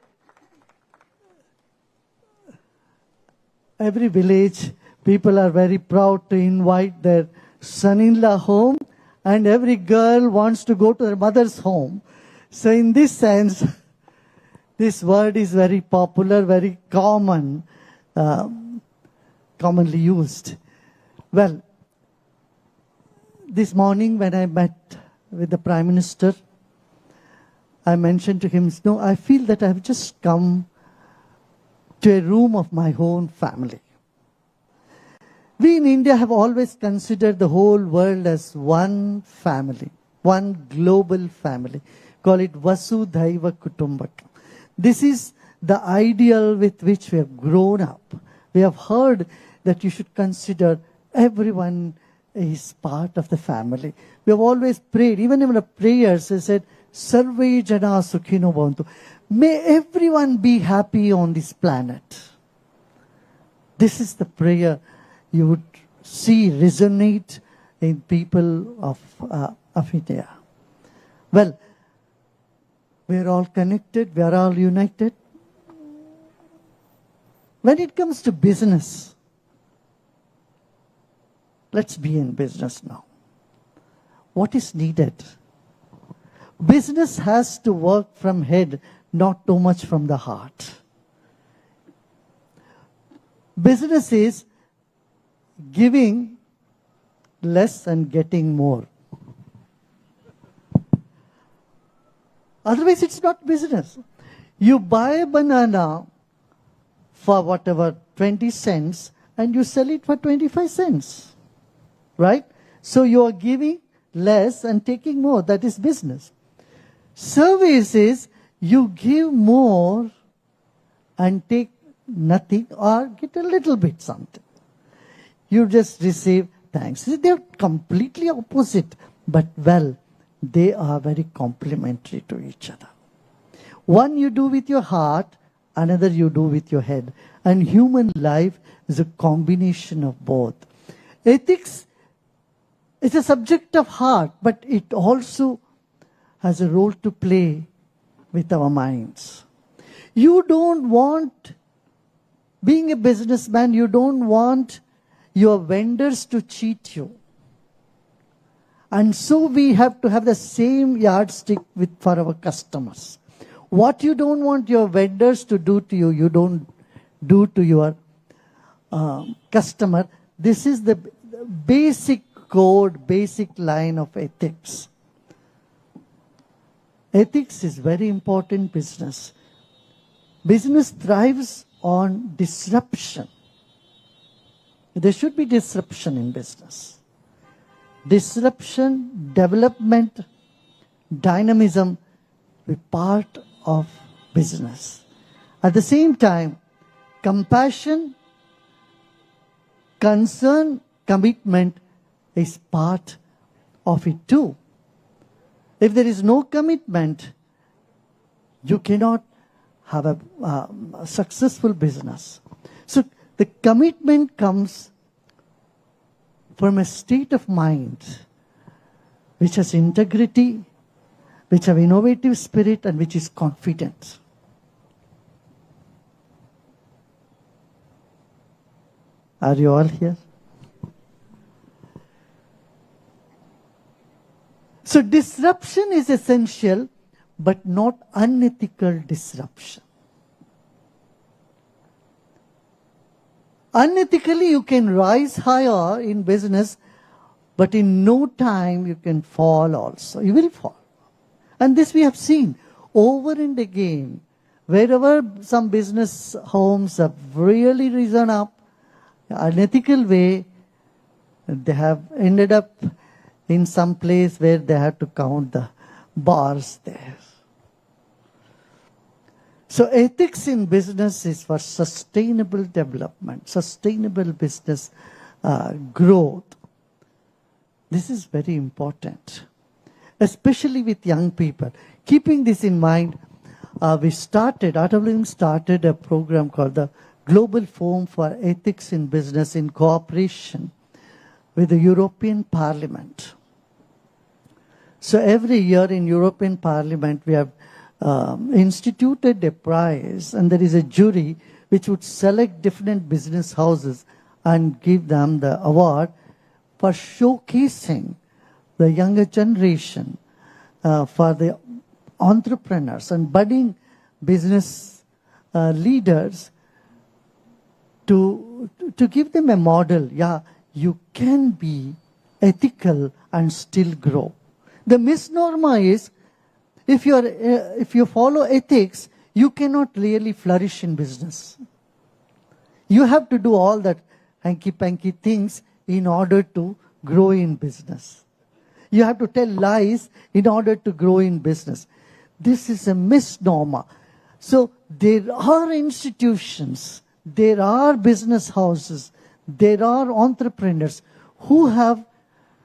every village, people are very proud to invite their son-in-law home, and every girl wants to go to their mother's home. So in this sense, this word is very popular, very common, commonly used. Well, this morning when I met with the Prime Minister, I mentioned to him, no, I feel that I've just come to a room of my own family. We in India have always considered the whole world as one family, one global family. Call it Vasudhaiva Kutumbakam. This is the ideal with which we have grown up. We have heard that you should consider everyone is part of the family. We have always prayed, even in the prayers, they said, Sarve Jana Sukhino Bhavantu. May everyone be happy on this planet. This is the prayer you would see resonate in people of India. Well, we are all connected, we are all united. When it comes to business, let's be in business now. What is needed? Business has to work from head, not too much from the heart. Business is giving less and getting more. Otherwise, it's not business. You buy a banana for whatever, 20 cents, and you sell it for 25 cents. Right? So you are giving less and taking more. That is business. Service is you give more and take nothing or get a little bit something. You just receive thanks. They are completely opposite, but well, they are very complementary to each other. One you do with your heart, another you do with your head. And human life is a combination of both. Ethics is a subject of heart, but it also has a role to play with our minds. You don't want, being a businessman, you don't want your vendors to cheat you. And so we have to have the same yardstick for our customers. What you don't want your vendors to do to you, you don't do to your customer. This is the basic code, basic line of ethics. Ethics is very important business. Business thrives on disruption. There should be disruption in business. Disruption, development, dynamism be part of business. At the same time, compassion, concern, commitment is part of it too. If there is no commitment, you cannot have a successful business. So the commitment comes from a state of mind which has integrity, which have innovative spirit, and which is confident. Are you all here? So disruption is essential, but not unethical disruption. Unethically, you can rise higher in business, but in no time you can fall also. You will fall. And this we have seen over and again. Wherever some business homes have really risen up, unethical way, they have ended up in some place where they have to count the bars there. So ethics in business is for sustainable development, sustainable business growth. This is very important, especially with young people. Keeping this in mind, Art of Living started a program called the Global Forum for Ethics in Business in cooperation with the European Parliament. So every year in European Parliament, we have instituted a prize, and there is a jury which would select different business houses and give them the award for showcasing the younger generation, for the entrepreneurs and budding business leaders, to give them a model. Yeah, you can be ethical and still grow. The misnomer is, if you follow ethics, you cannot really flourish in business. You have to do all that hanky-panky things in order to grow in business. You have to tell lies in order to grow in business. This is a misnomer. So there are institutions, there are business houses, there are entrepreneurs who have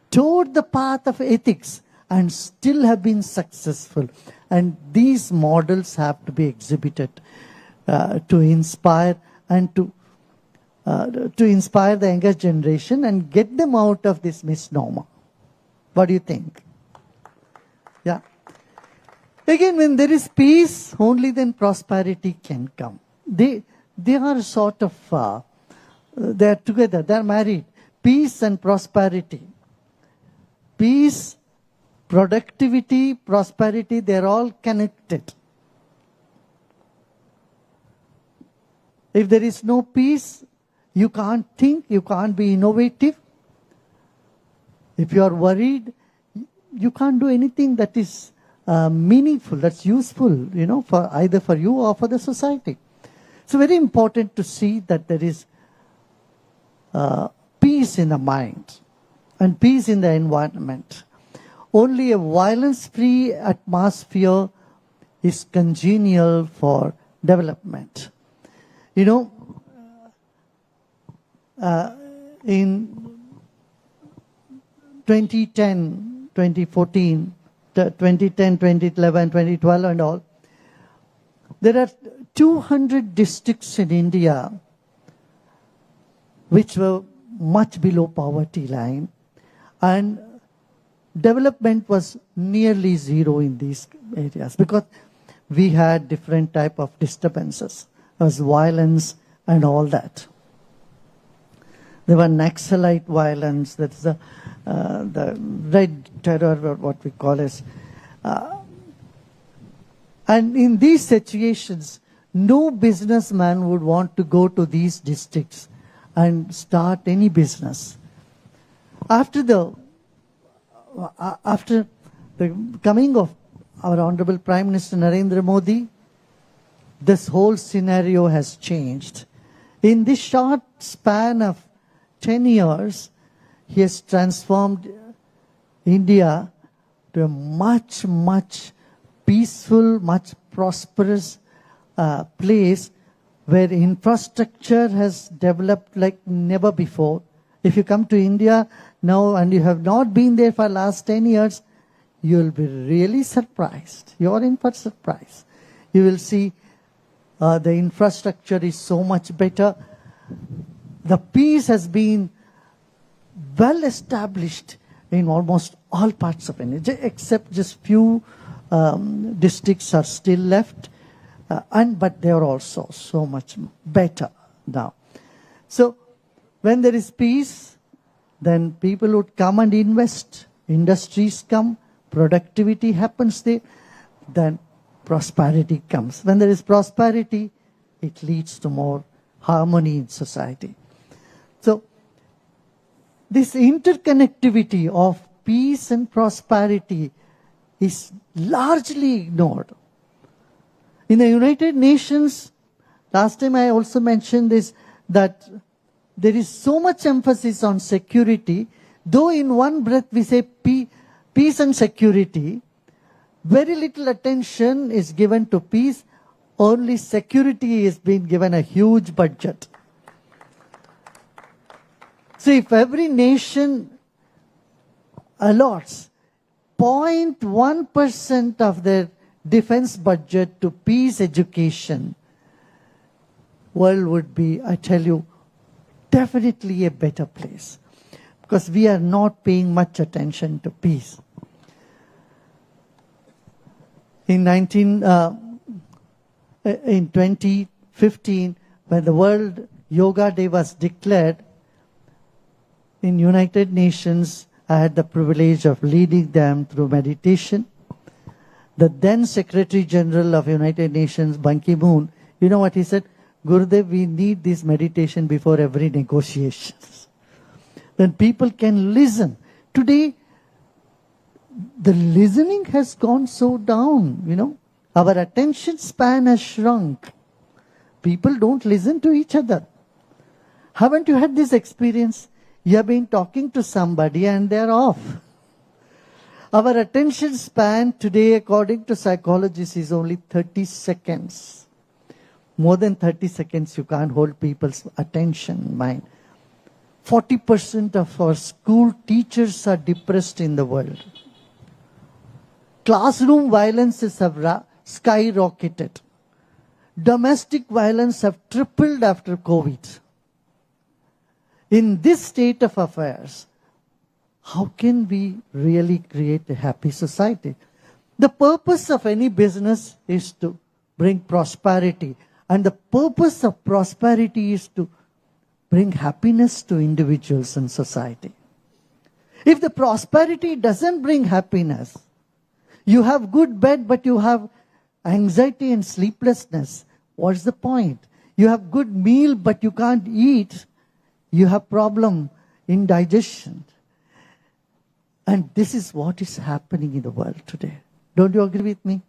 towed the path of ethics and still have been successful. And these models have to be exhibited to inspire and to inspire the younger generation and get them out of this misnomer. What do you think? Yeah. Again, when there is peace, only then prosperity can come. They are sort of, they are together, they are married. Peace and prosperity. Peace, productivity, prosperity, they are all connected. If there is no peace, you can't think, you can't be innovative. If you are worried, you can't do anything that is meaningful, that's useful, for either for you or for the society. It's very important to see that there is peace in the mind and peace in the environment. Only a violence-free atmosphere is congenial for development. In 2010, 2014, 2010, 2011, 2012 and all, there are 200 districts in India which were much below poverty line, and development was nearly zero in these areas because we had different type of disturbances. There was violence and all that. There were Naxalite violence, that's the red terror, or what we call as. And in these situations, no businessman would want to go to these districts and start any business. After the coming of our Honorable Prime Minister Narendra Modi, this whole scenario has changed. In this short span of 10 years, he has transformed India to a much, much peaceful, much prosperous place where infrastructure has developed like never before. If you come to India now and you have not been there for the last 10 years, you will be really surprised. You are in for surprise. You will see the infrastructure is so much better. The peace has been well established in almost all parts of India, except just few districts are still left, but they are also so much better now. So when there is peace, then people would come and invest, industries come, productivity happens there, then prosperity comes. When there is prosperity, it leads to more harmony in society. So this interconnectivity of peace and prosperity is largely ignored. In the United Nations, last time I also mentioned this, that there is so much emphasis on security, though in one breath we say peace and security, very little attention is given to peace, only security is being given a huge budget. So if every nation allots 0.1% of their defense budget to peace education, world would be, I tell you, definitely a better place. Because we are not paying much attention to peace. In 2015, when the World Yoga Day was declared, in United Nations, I had the privilege of leading them through meditation. The then Secretary General of United Nations, Ban Ki-moon, you know what he said? Gurudev, we need this meditation before every negotiation. Then people can listen. Today, the listening has gone so down, you know. Our attention span has shrunk. People don't listen to each other. Haven't you had this experience? You have been talking to somebody and they're off. Our attention span today, according to psychologists, is only 30 seconds. More than 30 seconds, you can't hold people's attention, mind. 40% of our school teachers are depressed in the world. Classroom violences have skyrocketed. Domestic violence have tripled after COVID. In this state of affairs, how can we really create a happy society? The purpose of any business is to bring prosperity. And the purpose of prosperity is to bring happiness to individuals and society. If the prosperity doesn't bring happiness, you have good bed, but you have anxiety and sleeplessness. What's the point? You have good meal, but you can't eat. You have problem in digestion. And this is what is happening in the world today. Don't you agree with me?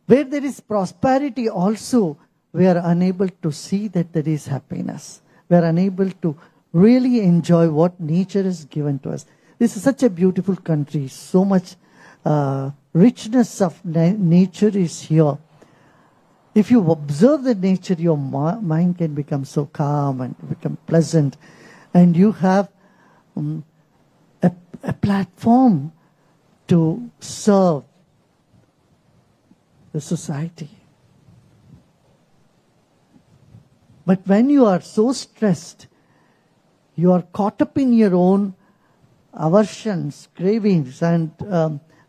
Where there is prosperity also, we are unable to see that there is happiness. We are unable to really enjoy what nature has given to us. This is such a beautiful country. So much richness of nature is here. If you observe the nature, your mind can become so calm and become pleasant. And you have a platform to serve the society. But when you are so stressed, you are caught up in your own aversions, cravings, and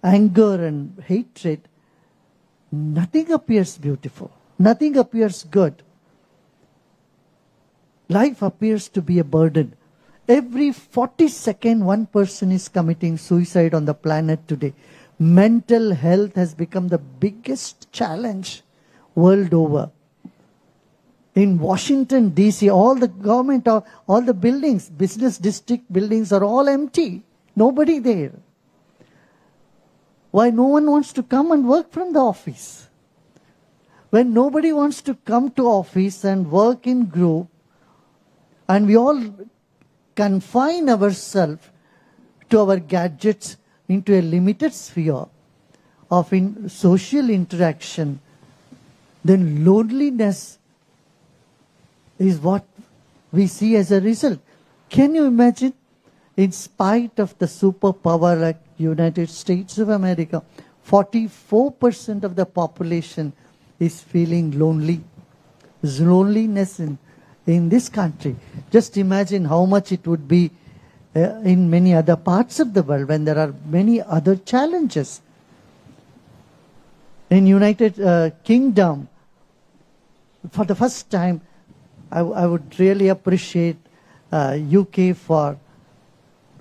anger and hatred, nothing appears beautiful. Nothing appears good. Life appears to be a burden. Every 40 seconds, one person is committing suicide on the planet today. Mental health has become the biggest challenge world over. In Washington, D.C., all the government, all the buildings, business district buildings are all empty. Nobody there. Why no one wants to come and work from the office? When nobody wants to come to office and work in group, and we all confine ourselves to our gadgets into a limited sphere of social interaction, then loneliness is what we see as a result. Can you imagine? In spite of the superpower like United States of America, 44% of the population is feeling lonely. There's loneliness in this country. Just imagine how much it would be in many other parts of the world when there are many other challenges. In United Kingdom, for the first time, I would really appreciate UK for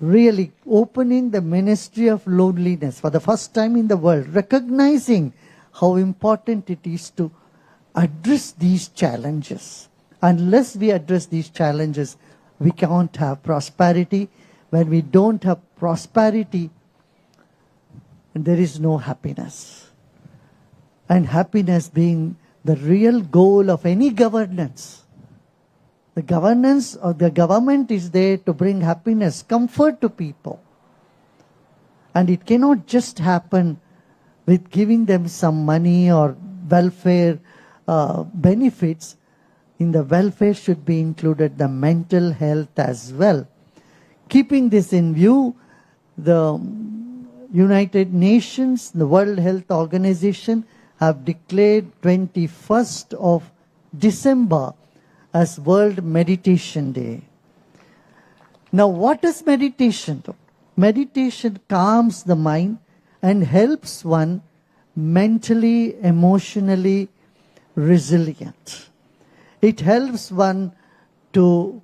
really opening the ministry of loneliness for the first time in the world, recognizing how important it is to address these challenges. Unless we address these challenges, we can't have prosperity. When we don't have prosperity, there is no happiness. And happiness being the real goal of any governance. The governance or the government is there to bring happiness, comfort to people. And it cannot just happen with giving them some money or welfare benefits. In the welfare should be included the mental health as well. Keeping this in view, the United Nations, the World Health Organization have declared 21st of December as World Meditation Day. Now, what is meditation? Meditation calms the mind and helps one mentally, emotionally resilient. It helps one to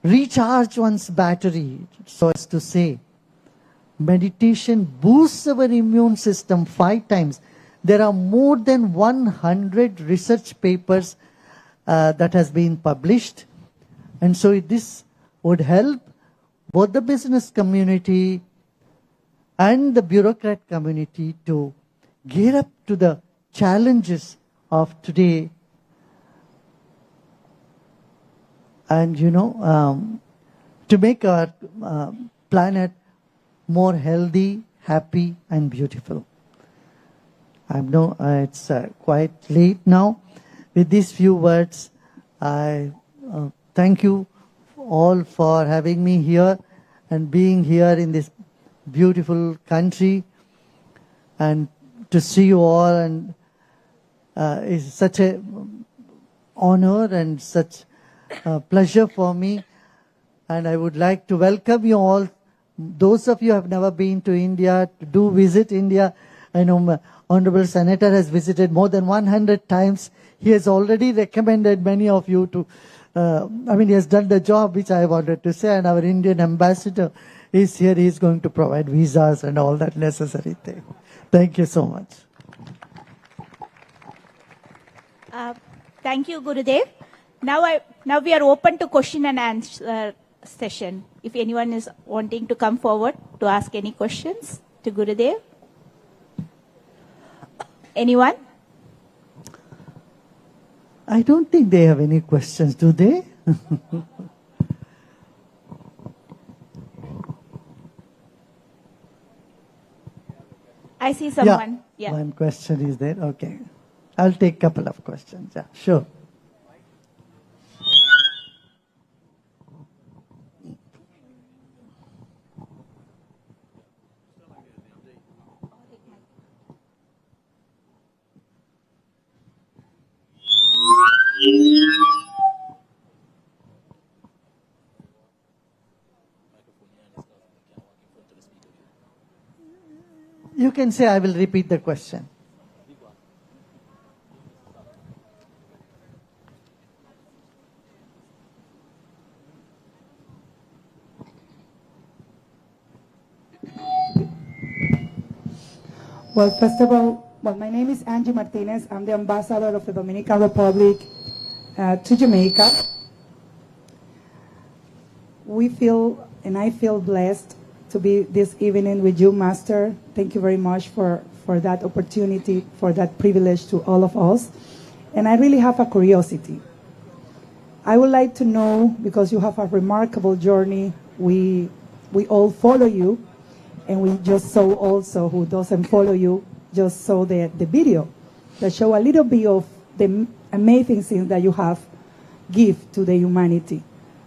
recharge one's battery, so as to say. Meditation boosts our immune system 5 times. There are more than 100 research papers that has been published. And so this would help both the business community and the bureaucrat community to gear up to the challenges of today. And, to make our planet more healthy, happy, and beautiful. I know it's quite late now. With these few words, I thank you all for having me here and being here in this beautiful country. And to see you all and is such a honor and such a pleasure for me. And I would like to welcome you all. Those of you who have never been to India, do visit India. I know Honorable Senator has visited more than 100 times. He has already recommended many of you to, he has done the job which I wanted to say, and our Indian ambassador is here. He is going to provide visas and all that necessary thing. Thank you so much. Thank you, Gurudev. Now we are open to question and answer session. If anyone is wanting to come forward to ask any questions to Gurudev. Anyone? I don't think they have any questions, do they? I see someone. Yeah. One question is there. Okay. I'll take a couple of questions. Yeah, sure. You can say, I will repeat the question. Well, first of all, my name is Angie Martinez. I'm the ambassador of the Dominican Republic to Jamaica. I feel blessed to be this evening with you, Master. Thank you very much for that opportunity, for that privilege to all of us. And I really have a curiosity. I would like to know, because you have a remarkable journey, we all follow you, and we just saw also, who doesn't follow you, just saw the video that show a little bit of the amazing things that you have give to the humanity.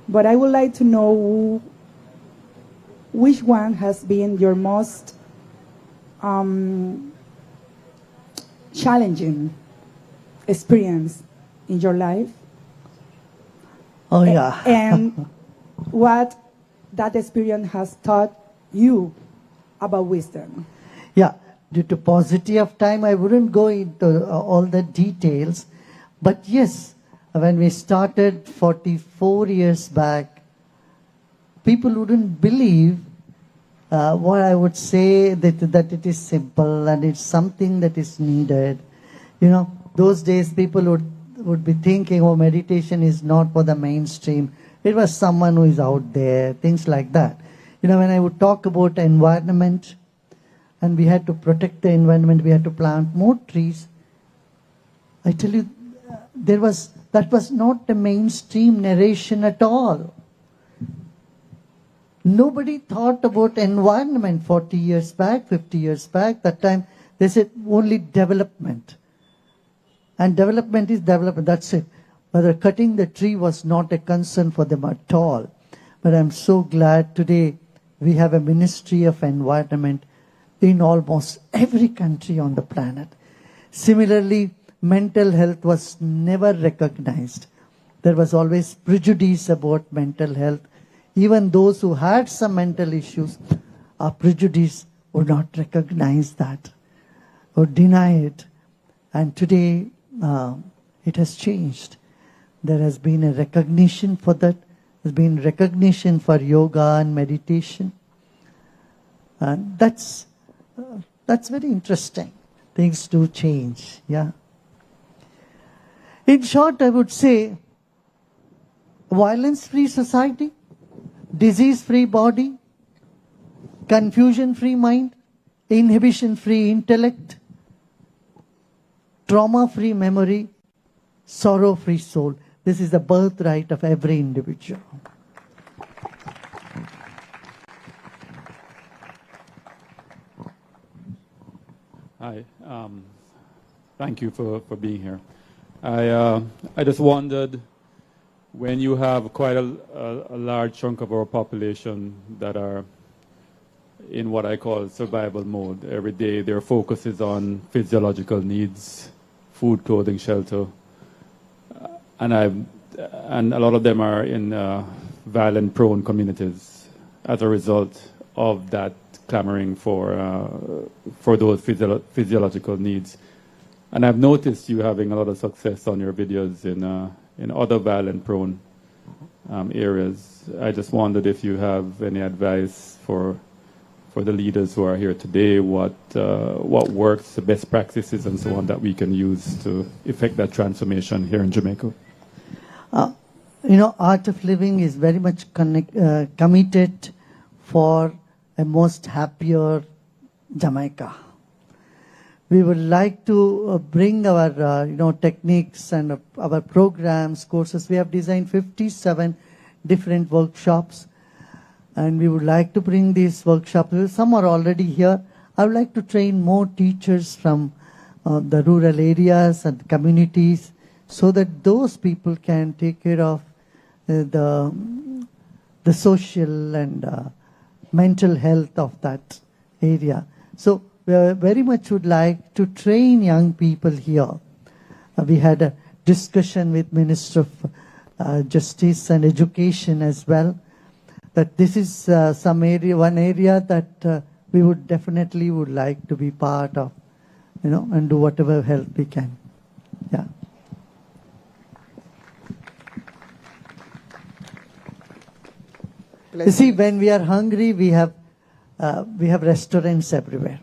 But I would like to know which one has been your most challenging experience in your life? Oh, yeah. And what that experience has taught you about wisdom? Yeah, due to paucity of time, I wouldn't go into all the details. But yes, when we started 44 years back, people wouldn't believe what I would say, that it is simple and it's something that is needed. Those days people would be thinking, oh, meditation is not for the mainstream. It was someone who is out there, things like that. When I would talk about environment, and we had to protect the environment, we had to plant more trees, I tell you, that was not the mainstream narration at all. Nobody thought about environment 40 years back, 50 years back. That time, they said only development. And development is development, that's it. But cutting the tree was not a concern for them at all. But I'm so glad today We have a Ministry of Environment in almost every country on the planet. Similarly, mental health was never recognized. There was always prejudice about mental health. Even those who had some mental issues are prejudiced, would not recognize that, or deny it. And today, it has changed. There has been a recognition for that. There's been recognition for yoga and meditation. And that's very interesting. Things do change, yeah. In short, I would say, violence-free society, disease-free body, confusion-free mind, inhibition-free intellect, trauma-free memory, sorrow-free soul. This is the birthright of every individual. Hi, thank you for being here. I just wondered, when you have quite a large chunk of our population that are in what I call survival mode, every day their focus is on physiological needs, food, clothing, shelter, and a lot of them are in violent-prone communities as a result of that clamoring for those physiological needs. And I've noticed you having a lot of success on your videos in other violent-prone areas. I just wondered if you have any advice for the leaders who are here today, what works, the best practices, and so on that we can use to effect that transformation here in Jamaica. Art of Living is very much committed for a most happier Jamaica. We would like to bring our techniques and our programs, courses. We have designed 57 different workshops, and we would like to bring these workshops. Some are already here. I would like to train more teachers from the rural areas and communities, so that those people can take care of the social and mental health of that area. So we very much would like to train young people here. We had a discussion with Minister of Justice and Education as well, that this is one area that we would definitely would like to be part of, and do whatever help we can. Yeah. You see, when we are hungry, we have restaurants everywhere.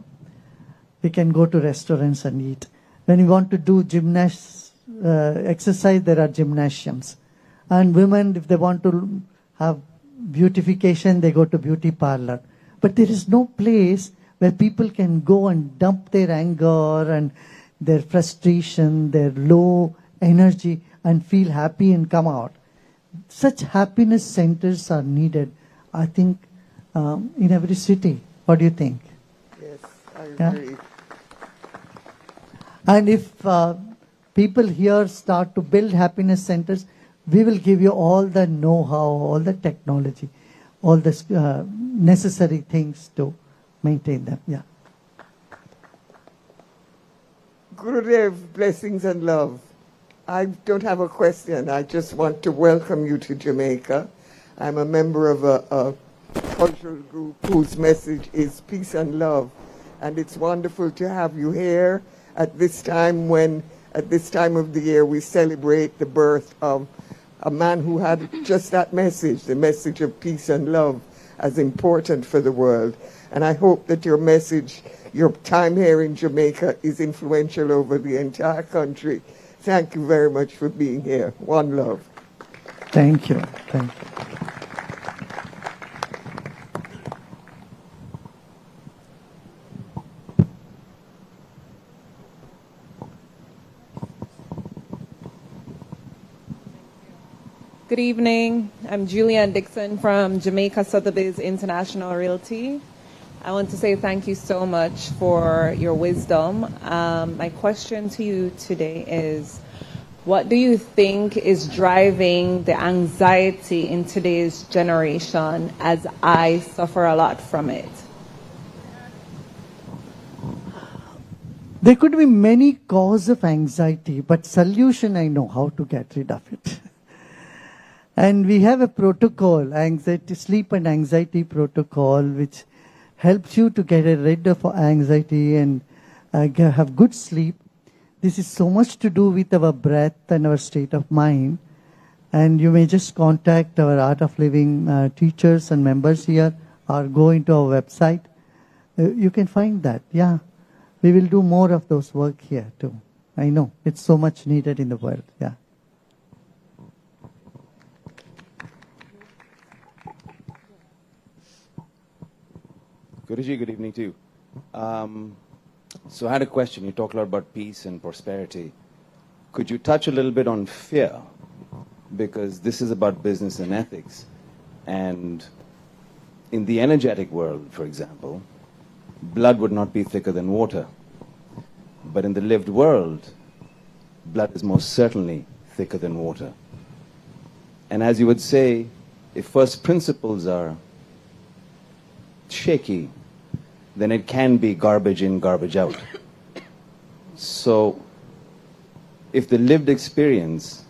We can go to restaurants and eat. When we want to do exercise, there are gymnasiums. And women, if they want to have beautification, they go to beauty parlor. But there is no place where people can go and dump their anger and their frustration, their low energy, and feel happy and come out. Such happiness centers are needed, I think, in every city. What do you think? Yes, I agree. Yeah? And if people here start to build happiness centers, we will give you all the know-how, all the technology, all the necessary things to maintain them. Yeah. Gurudev, blessings and love. I don't have a question. I just want to welcome you to Jamaica. I'm a member of a cultural group whose message is peace and love. And it's wonderful to have you here at this time at this time of the year, we celebrate the birth of a man who had just that message, the message of peace and love, as important for the world. And I hope that your message, your time here in Jamaica, is influential over the entire country. Thank you very much for being here. One love. Thank you. Thank you. Good evening. I'm Julianne Dixon from Jamaica Sotheby's International Realty. I want to say thank you so much for your wisdom. My question to you today is, what do you think is driving the anxiety in today's generation, as I suffer a lot from it? There could be many causes of anxiety, but solution I know how to get rid of it. And we have a protocol, anxiety, sleep and anxiety protocol, which helps you to get rid of anxiety and have good sleep. This is so much to do with our breath and our state of mind. And you may just contact our Art of Living teachers and members here, or go into our website. You can find that, yeah. We will do more of those work here too. I know, it's so much needed in the world, yeah. Guruji, good evening too. So I had a question. You talked a lot about peace and prosperity. Could you touch a little bit on fear? Because this is about business and ethics. And in the energetic world, for example, blood would not be thicker than water. But in the lived world, blood is most certainly thicker than water. And as you would say, if first principles are shaky, then it can be garbage in, garbage out. So if the lived experience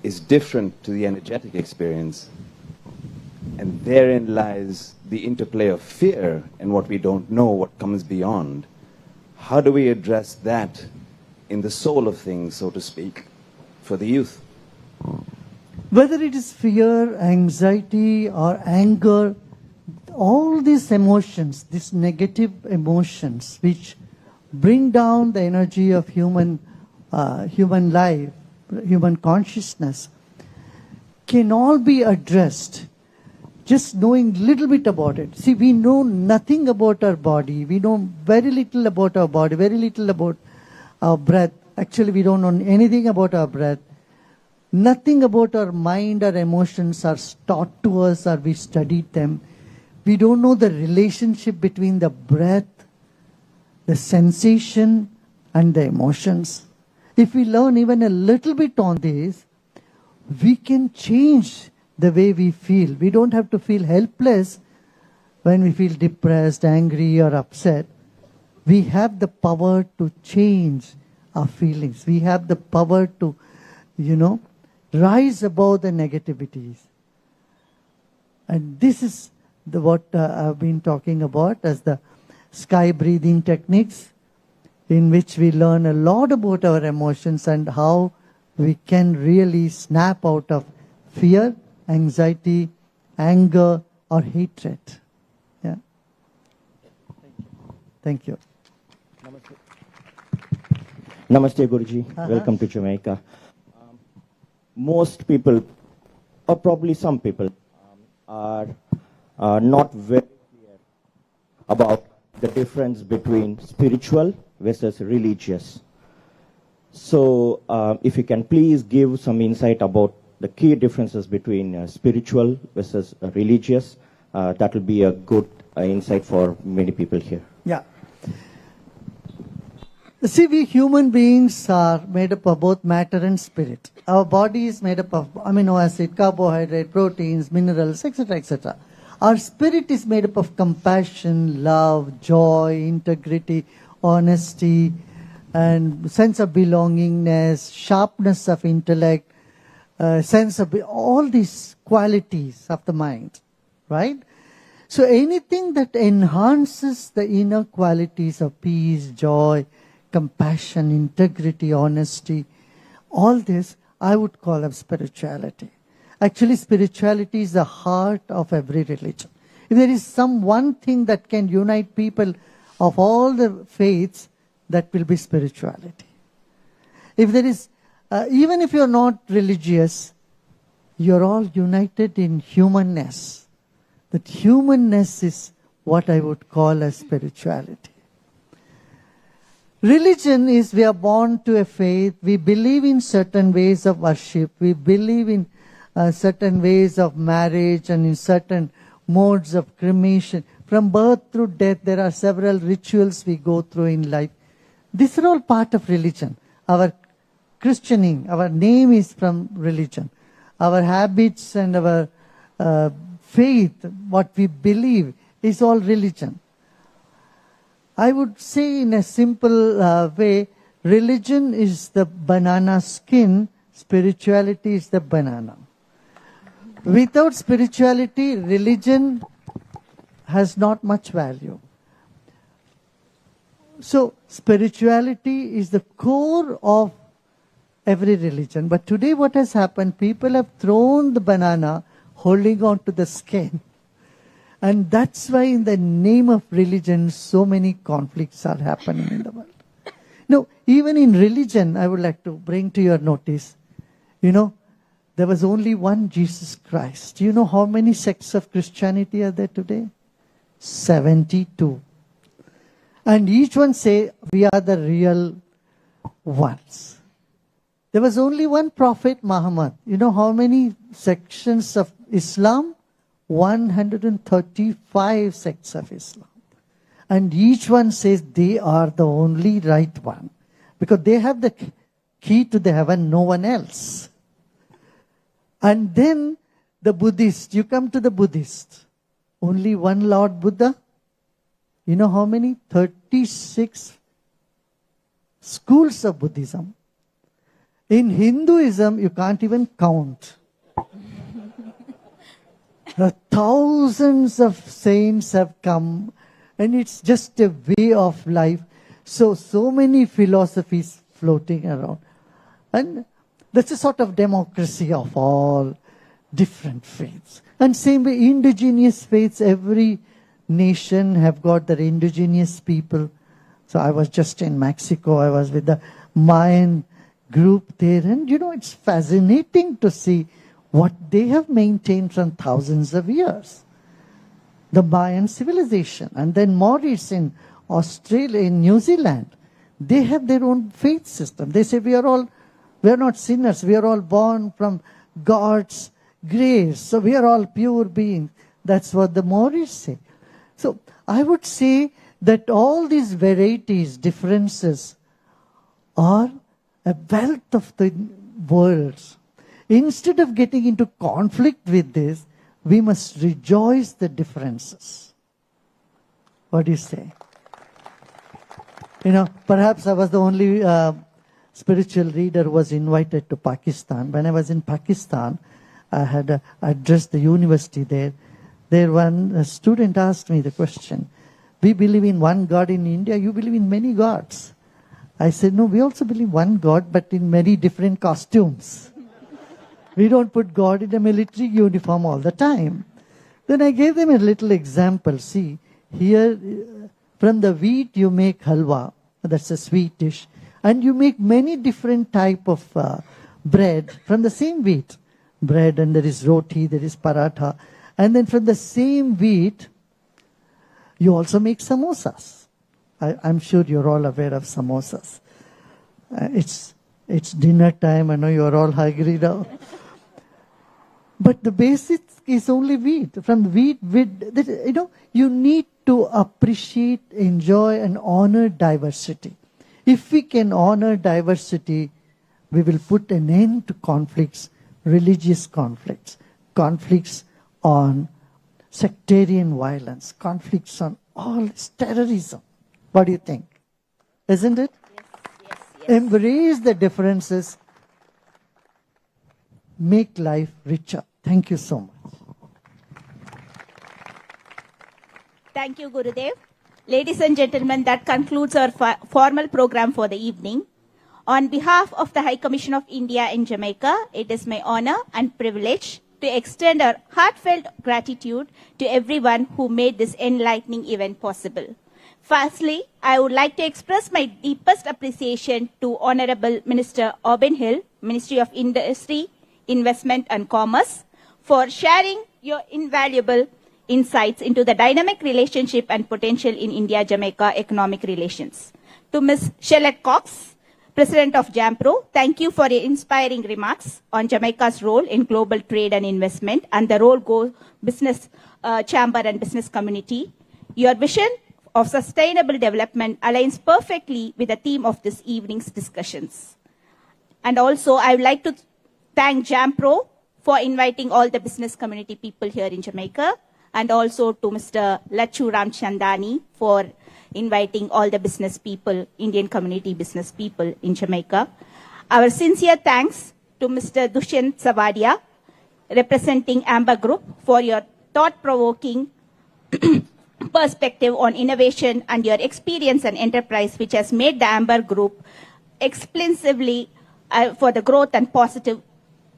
is different to the energetic experience, and therein lies the interplay of fear and what we don't know, what comes beyond, how do we address that in the soul of things, so to speak, for the youth? Whether it is fear, anxiety, or anger, all these emotions, these negative emotions, which bring down the energy of human life, human consciousness, can all be addressed just knowing little bit about it. See, we know nothing about our body. We know very little about our body, very little about our breath. Actually, we don't know anything about our breath. Nothing about our mind or emotions are taught to us, or we studied them. We don't know the relationship between the breath, the sensation, and the emotions. If we learn even a little bit on this, we can change the way we feel. We don't have to feel helpless when we feel depressed, angry, or upset. We have the power to change our feelings. We have the power to, rise above the negativities. And this is what I've been talking about as the sky breathing techniques, in which we learn a lot about our emotions and how we can really snap out of fear, anxiety, anger, or hatred. Yeah. Thank you. Namaste, Guruji. Welcome to Jamaica. Most people, or probably some people, are not very clear about the difference between spiritual versus religious. So if you can please give some insight about the key differences between spiritual versus religious, that will be a good insight for many people here. Yeah. See, we human beings are made up of both matter and spirit. Our body is made up of amino acid, carbohydrate, proteins, minerals, etc., etc. Our spirit is made up of compassion, love, joy, integrity, honesty, and sense of belongingness, sharpness of intellect, sense of all these qualities of the mind, right? So anything that enhances the inner qualities of peace, joy, compassion, integrity, honesty, all this I would call up spirituality. Actually, spirituality is the heart of every religion. If there is some one thing that can unite people of all the faiths, that will be spirituality. If there is, even if you're not religious, you're all united in humanness. That humanness is what I would call as spirituality. Religion is we are born to a faith. We believe in certain ways of worship. We believe in certain ways of marriage and in certain modes of cremation. From birth through death, there are several rituals we go through in life. These are all part of religion. Our christening, our name is from religion. Our habits and our faith, what we believe, is all religion. I would say in a simple way, religion is the banana skin, spirituality is the banana. Without spirituality, religion has not much value. So, spirituality is the core of every religion. But today what has happened, people have thrown the banana holding on to the skin. And that's why in the name of religion, so many conflicts are happening in the world. No, even in religion, I would like to bring to your notice, there was only one Jesus Christ. Do you know how many sects of Christianity are there today? 72. And each one say, we are the real ones. There was only one prophet, Muhammad. You know how many sections of Islam? 135 sects of Islam. And each one says they are the only right one. Because they have the key to the heaven, no one else. And then the Buddhist, you come to the Buddhist. Only one Lord Buddha. You know how many? 36 schools of Buddhism. In Hinduism, you can't even count. Thousands of saints have come, and it's just a way of life. So many philosophies floating around. And that's a sort of democracy of all different faiths. And same way, indigenous faiths, every nation have got their indigenous people. So I was just in Mexico, I was with the Mayan group there, and it's fascinating to see what they have maintained from thousands of years. The Mayan civilization. And then Maoris in Australia, in New Zealand, they have their own faith system. They say we are not sinners, we are all born from God's grace. So we are all pure beings. That's what the Maoris say. So I would say that all these varieties, differences, are a wealth of the worlds. Instead of getting into conflict with this, we must rejoice the differences. What do you say? Perhaps I was the only spiritual leader who was invited to Pakistan. When I was in Pakistan, I had addressed the university there. A student asked me the question, we believe in one God in India, you believe in many gods. I said, no, we also believe one God, but in many different costumes. We don't put God in a military uniform all the time. Then I gave them a little example. See, here from the wheat you make halwa, that's a sweet dish, and you make many different type of bread from the same wheat. Bread, and there is roti, there is paratha. And then from the same wheat, you also make samosas. I'm sure you're all aware of samosas. It's dinner time. I know you're all hungry now. But the basic is only wheat. From wheat, you need to appreciate, enjoy, and honor diversity. If we can honor diversity, we will put an end to conflicts, religious conflicts, conflicts on sectarian violence, conflicts on all this terrorism. What do you think? Isn't it? Yes. Embrace the differences. Make life richer. Thank you so much. Thank you, Gurudev. Ladies and gentlemen, that concludes our formal program for the evening. On behalf of the High Commission of India in Jamaica, it is my honor and privilege to extend our heartfelt gratitude to everyone who made this enlightening event possible. Firstly, I would like to express my deepest appreciation to Honorable Minister Auburn Hill, Ministry of Industry, Investment and Commerce, for sharing your invaluable insights into the dynamic relationship and potential in India-Jamaica economic relations. To Ms. Shellette Cox, President of JAMPRO, thank you for your inspiring remarks on Jamaica's role in global trade and investment and the role business chamber and business community. Your vision of sustainable development aligns perfectly with the theme of this evening's discussions. And also, I would like to thank JAMPRO for inviting all the business community people here in Jamaica, and also to Mr. Lachu Ramchandani for inviting all the business people, Indian community business people in Jamaica. Our sincere thanks to Mr. Dushyant Savadia, representing Amber Group, for your thought-provoking perspective on innovation and your experience and enterprise, which has made the Amber Group exclusively for the growth and positive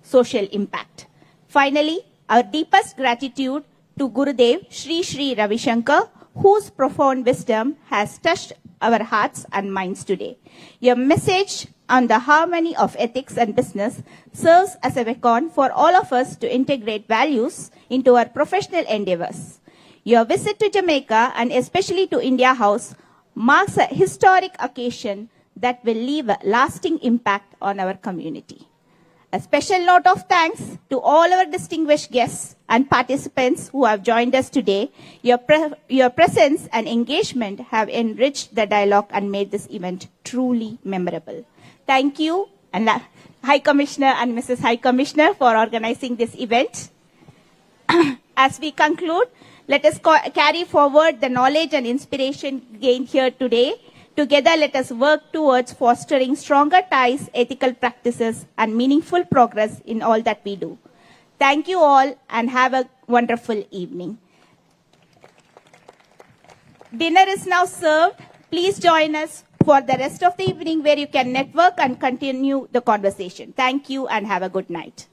social impact. Finally, our deepest gratitude to Gurudev Sri Sri Ravi Shankar, whose profound wisdom has touched our hearts and minds today. Your message on the harmony of ethics and business serves as a beacon for all of us to integrate values into our professional endeavors. Your visit to Jamaica, and especially to India House, marks a historic occasion that will leave a lasting impact on our community. A special note of thanks to all our distinguished guests and participants who have joined us today. Your presence and engagement have enriched the dialogue and made this event truly memorable. Thank you, and High Commissioner and Mrs. High Commissioner, for organizing this event. As we conclude, let us carry forward the knowledge and inspiration gained here today. Together, let us work towards fostering stronger ties, ethical practices, and meaningful progress in all that we do. Thank you all, and have a wonderful evening. Dinner is now served. Please join us for the rest of the evening, where you can network and continue the conversation. Thank you, and have a good night.